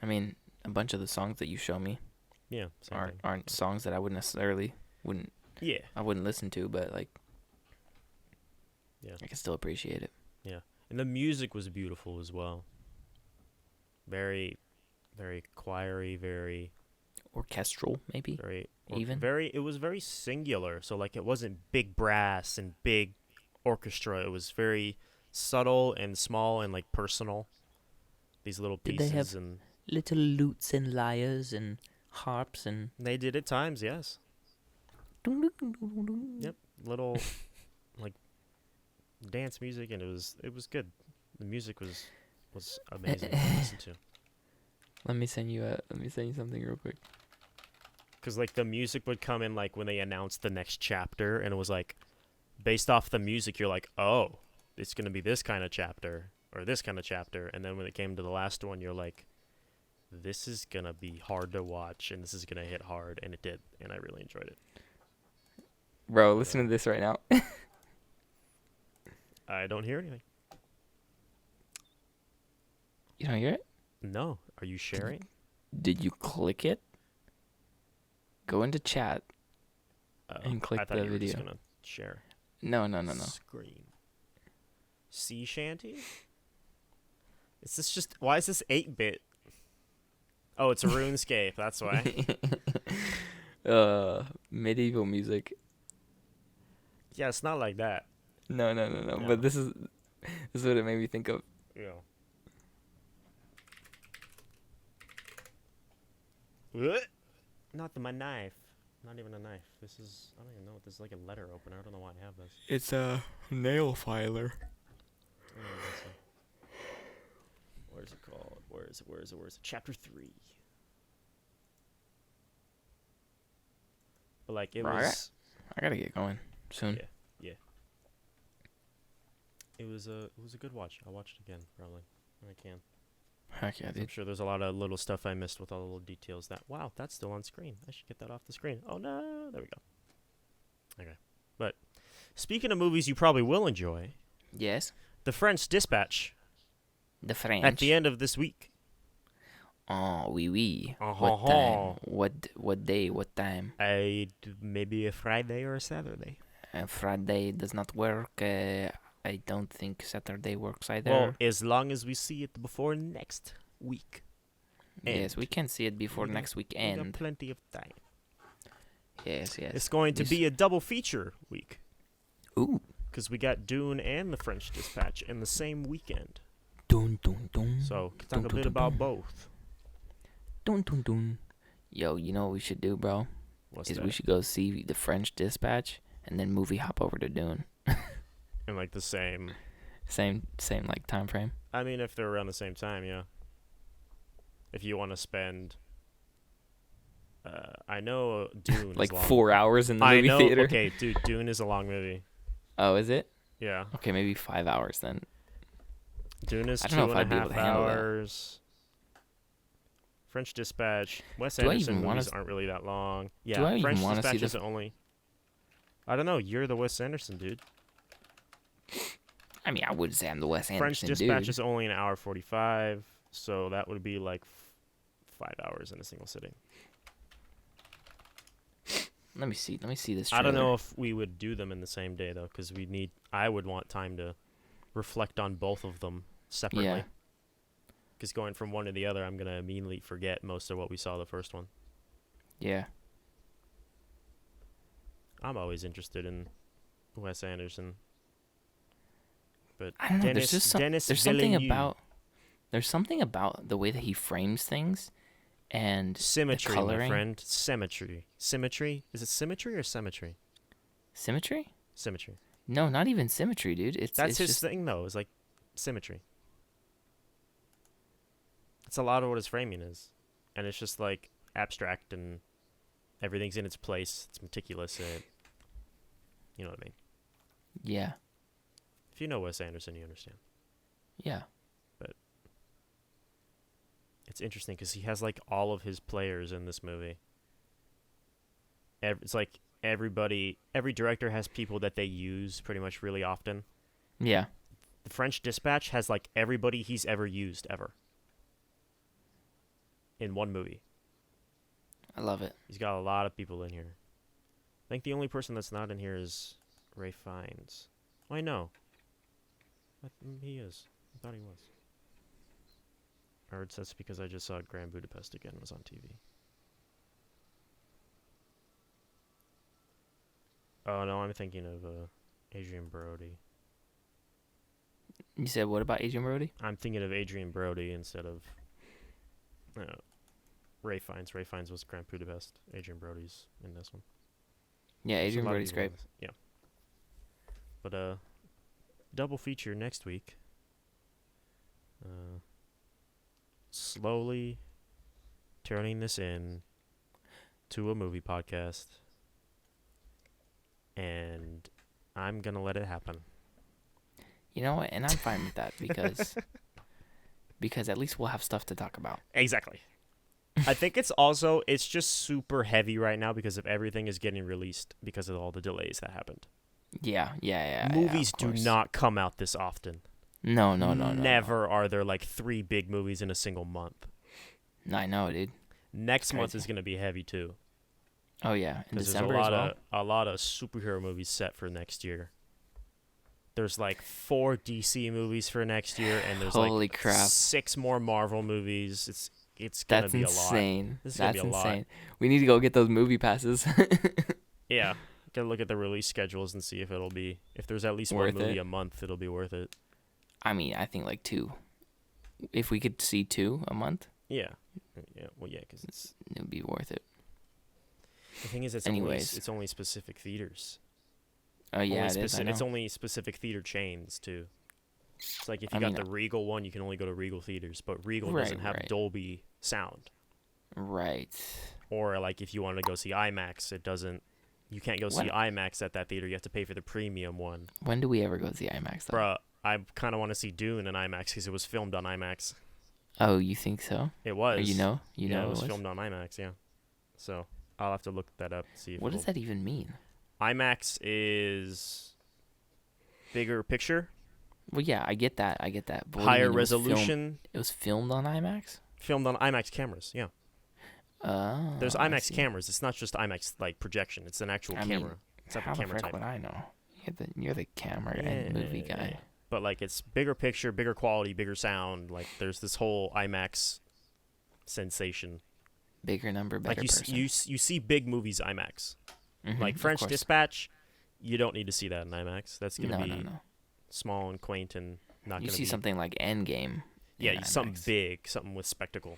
Speaker 1: I mean, a bunch of the songs that you show me aren't songs that I wouldn't I wouldn't listen to, but, like, I can still appreciate it.
Speaker 2: Yeah. And the music was beautiful as well. Very, very choiry, very...
Speaker 1: orchestral, maybe?
Speaker 2: It was very singular. So, like, it wasn't big brass and big orchestra. It was very subtle and small and, like, personal. These little pieces.
Speaker 1: Did they have little lutes and lyres and harps and...
Speaker 2: They did at times, yes. Yep. Little, like, dance music, and it was good. The music was amazing to listen to.
Speaker 1: Let me send you something real quick.
Speaker 2: Because, like, the music would come in, like, when they announced the next chapter, and it was, like, based off the music, you're like, oh, it's going to be this kind of chapter, or this kind of chapter. And then when it came to the last one, you're like, this is going to be hard to watch, and this is going to hit hard, and it did, and I really enjoyed it.
Speaker 1: Bro, listen to this right now.
Speaker 2: I don't hear anything.
Speaker 1: You don't hear it?
Speaker 2: No. Are you sharing?
Speaker 1: Did you click it? Go into chat and click the video. I thought you were just
Speaker 2: gonna share.
Speaker 1: No.
Speaker 2: Screen. Sea shanty? Is this just... Why is this 8-bit? Oh, it's a RuneScape. That's why.
Speaker 1: Medieval music.
Speaker 2: Yeah, it's not like that.
Speaker 1: No. But this is what it made me think of.
Speaker 2: Yeah. What? Not my knife. Not even a knife. This is... I don't even know what this is. Like a letter opener. I don't know why I have this.
Speaker 1: It's a nail filer.
Speaker 2: Where's it called? Where is it? Chapter 3. But, like, it was...
Speaker 1: I gotta get going soon.
Speaker 2: Yeah. It was a good watch. I'll watch it again, probably, when I can.
Speaker 1: Heck yeah, dude.
Speaker 2: I'm sure there's a lot of little stuff I missed with all the little details that, wow, that's still on screen. I should get that off the screen. Oh, no. There we go. Okay. But speaking of movies you probably will enjoy.
Speaker 1: Yes?
Speaker 2: The French Dispatch.
Speaker 1: The French?
Speaker 2: At the end of this week.
Speaker 1: Oh, oui. What time? What day? What time?
Speaker 2: Maybe a Friday or a Saturday.
Speaker 1: Friday does not work. I don't think Saturday works either.
Speaker 2: Well, as long as we see it before next week.
Speaker 1: Yes, we can see it before next weekend.
Speaker 2: We got plenty of time.
Speaker 1: Yes.
Speaker 2: It's going to be a double feature week.
Speaker 1: Ooh.
Speaker 2: Because we got Dune and The French Dispatch in the same weekend.
Speaker 1: Dun.
Speaker 2: So, talk a bit about both.
Speaker 1: Dun. Yo, you know what we should do, bro?
Speaker 2: What's that?
Speaker 1: We should go see The French Dispatch and then movie hop over to Dune.
Speaker 2: In, like, the same
Speaker 1: like, time frame?
Speaker 2: I mean, if they're around the same time, yeah. If you want to spend... I know Dune
Speaker 1: like
Speaker 2: is long.
Speaker 1: 4 hours in the movie theater.
Speaker 2: Okay, dude, Dune is a long movie.
Speaker 1: Oh, is it?
Speaker 2: Yeah.
Speaker 1: Okay, maybe 5 hours then.
Speaker 2: Dune is 2.5 hours.
Speaker 1: I don't know if I'd be able to handle that.
Speaker 2: French Dispatch. Wes Anderson movies aren't really that long. Yeah,
Speaker 1: do I
Speaker 2: French
Speaker 1: even
Speaker 2: Dispatch
Speaker 1: see
Speaker 2: is only... I don't know. You're the Wes Anderson dude.
Speaker 1: I mean, I wouldn't say I'm the Wes Anderson
Speaker 2: French Dispatch is only an hour 45, so that would be like 5 hours in a single sitting.
Speaker 1: Let me see this trailer.
Speaker 2: I don't know if we would do them in the same day though, because I would want time to reflect on both of them separately.
Speaker 1: Yeah.
Speaker 2: Because going from one to the other, I'm gonna immediately forget most of what we saw the first one.
Speaker 1: Yeah.
Speaker 2: I'm always interested in Wes Anderson. But
Speaker 1: I don't know.
Speaker 2: Denis
Speaker 1: there's something about the way that he frames things and
Speaker 2: symmetry,
Speaker 1: the coloring.
Speaker 2: My friend. Symmetry. Is it symmetry or symmetry?
Speaker 1: Symmetry?
Speaker 2: Symmetry.
Speaker 1: No, not even symmetry, dude.
Speaker 2: That's his thing, though. It's like symmetry. It's a lot of what his framing is, and it's just like abstract and everything's in its place. It's meticulous. And you know what I mean?
Speaker 1: Yeah.
Speaker 2: If you know Wes Anderson, you understand.
Speaker 1: Yeah.
Speaker 2: It's interesting because he has like all of his players in this movie. It's like every director has people that they use pretty much really often.
Speaker 1: Yeah.
Speaker 2: The French Dispatch has like everybody he's ever used ever in one movie.
Speaker 1: I love it.
Speaker 2: He's got a lot of people in here. I think the only person that's not in here is Ray Fiennes. I know. He is. I thought he was. Or that's because I just saw Grand Budapest again. It was on TV. Oh, no, I'm thinking of Adrian Brody.
Speaker 1: You said what about Adrian Brody?
Speaker 2: I'm thinking of Adrian Brody instead of Ray Fiennes. Ray Fiennes was Grand Budapest. Adrian Brody's in this one.
Speaker 1: Yeah, Adrian Brody's great.
Speaker 2: Yeah. But double feature next week. Slowly turning this in to a movie podcast. And I'm going to let it happen.
Speaker 1: You know what? And I'm fine with that because at least we'll have stuff to talk about.
Speaker 2: Exactly. I think it's just super heavy right now because of everything is getting released because of all the delays that happened.
Speaker 1: Yeah.
Speaker 2: Movies do not come out this often.
Speaker 1: No.
Speaker 2: Never are there like 3 big movies in a single month.
Speaker 1: I know, dude.
Speaker 2: Next month is going to be heavy too.
Speaker 1: Oh yeah, in December
Speaker 2: there's
Speaker 1: as well.
Speaker 2: A lot of superhero movies set for next year. There's like 4 DC movies for next year, and there's
Speaker 1: Holy
Speaker 2: like
Speaker 1: crap.
Speaker 2: 6 more Marvel movies. It's gonna be
Speaker 1: insane.
Speaker 2: a lot.
Speaker 1: That's insane. We need to go get those movie passes.
Speaker 2: Yeah, gotta look at the release schedules and see if there's at least one movie a month, it'll be worth it.
Speaker 1: I mean, I think like 2. If we could see 2 a month.
Speaker 2: Yeah. Well, yeah, because
Speaker 1: it would be worth it.
Speaker 2: The thing is, it's only specific theaters.
Speaker 1: Oh yeah, it is. I know.
Speaker 2: It's only specific theater chains too. It's like if you got the Regal one, you can only go to Regal theaters, but Regal doesn't have Dolby sound.
Speaker 1: Right.
Speaker 2: Or like if you want to go see IMAX, you can't go see IMAX at that theater. You have to pay for the premium one.
Speaker 1: When do we ever go see IMAX though?
Speaker 2: Bruh, I kind of want to see Dune in IMAX because it was filmed on IMAX.
Speaker 1: Oh, you think so?
Speaker 2: It was.
Speaker 1: Or you know
Speaker 2: it was filmed on IMAX. Yeah. So I'll have to look that up. See if
Speaker 1: what does that even mean?
Speaker 2: IMAX is bigger picture.
Speaker 1: Well, yeah, I get that. But
Speaker 2: higher resolution.
Speaker 1: It was filmed on IMAX?
Speaker 2: Filmed on IMAX cameras, yeah.
Speaker 1: Oh.
Speaker 2: There's IMAX cameras. It's not just IMAX like projection. It's an actual camera. It's
Speaker 1: how the frick would I know? You're the camera and movie guy.
Speaker 2: Yeah. But like it's bigger picture, bigger quality, bigger sound. Like there's this whole IMAX sensation.
Speaker 1: Bigger number, better person.
Speaker 2: You see big movies IMAX. Like French Dispatch, you don't need to see that in IMAX. That's going to be small and quaint and not going to be...
Speaker 1: You see something like Endgame.
Speaker 2: Yeah, something big, something with spectacle.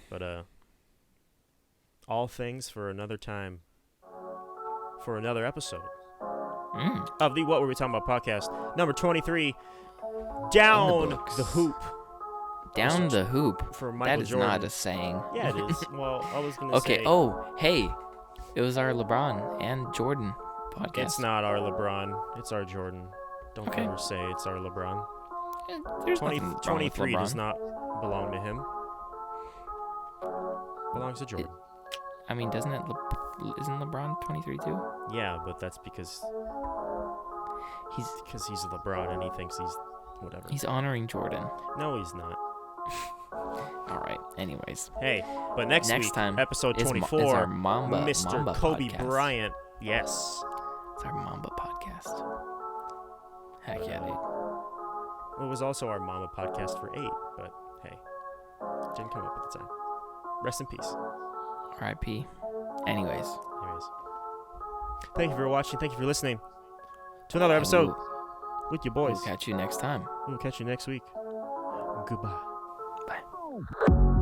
Speaker 2: But all things for another time, for another episode of the What Were We Talking About podcast, number 23, Down the Hoop.
Speaker 1: Down the Hoop?
Speaker 2: For Michael
Speaker 1: That is
Speaker 2: Jordan.
Speaker 1: Not a saying.
Speaker 2: Yeah, it is. Well, I was going to say...
Speaker 1: Okay, oh, hey. It was our LeBron and Jordan podcast.
Speaker 2: It's not our LeBron. It's our Jordan. Don't ever say it's our LeBron.
Speaker 1: There's 23
Speaker 2: does not belong to him. Belongs to Jordan.
Speaker 1: I mean, isn't LeBron 23 too?
Speaker 2: Yeah, but that's because he's LeBron and he thinks he's whatever.
Speaker 1: He's honoring Jordan.
Speaker 2: No, he's not.
Speaker 1: All right. Anyways.
Speaker 2: Hey, but next week,
Speaker 1: time,
Speaker 2: episode 24,
Speaker 1: is our Mamba
Speaker 2: Kobe
Speaker 1: podcast.
Speaker 2: Bryant. Yes.
Speaker 1: It's our Mamba podcast. Heck yeah, dude.
Speaker 2: It was also our Mamba podcast for 8, but hey, didn't come up at the time. Rest in peace.
Speaker 1: R.I.P. Anyways.
Speaker 2: Thank you for watching. Thank you for listening to another episode with your boys.
Speaker 1: We'll catch you next time.
Speaker 2: We'll catch you next week. Goodbye.
Speaker 1: Bye.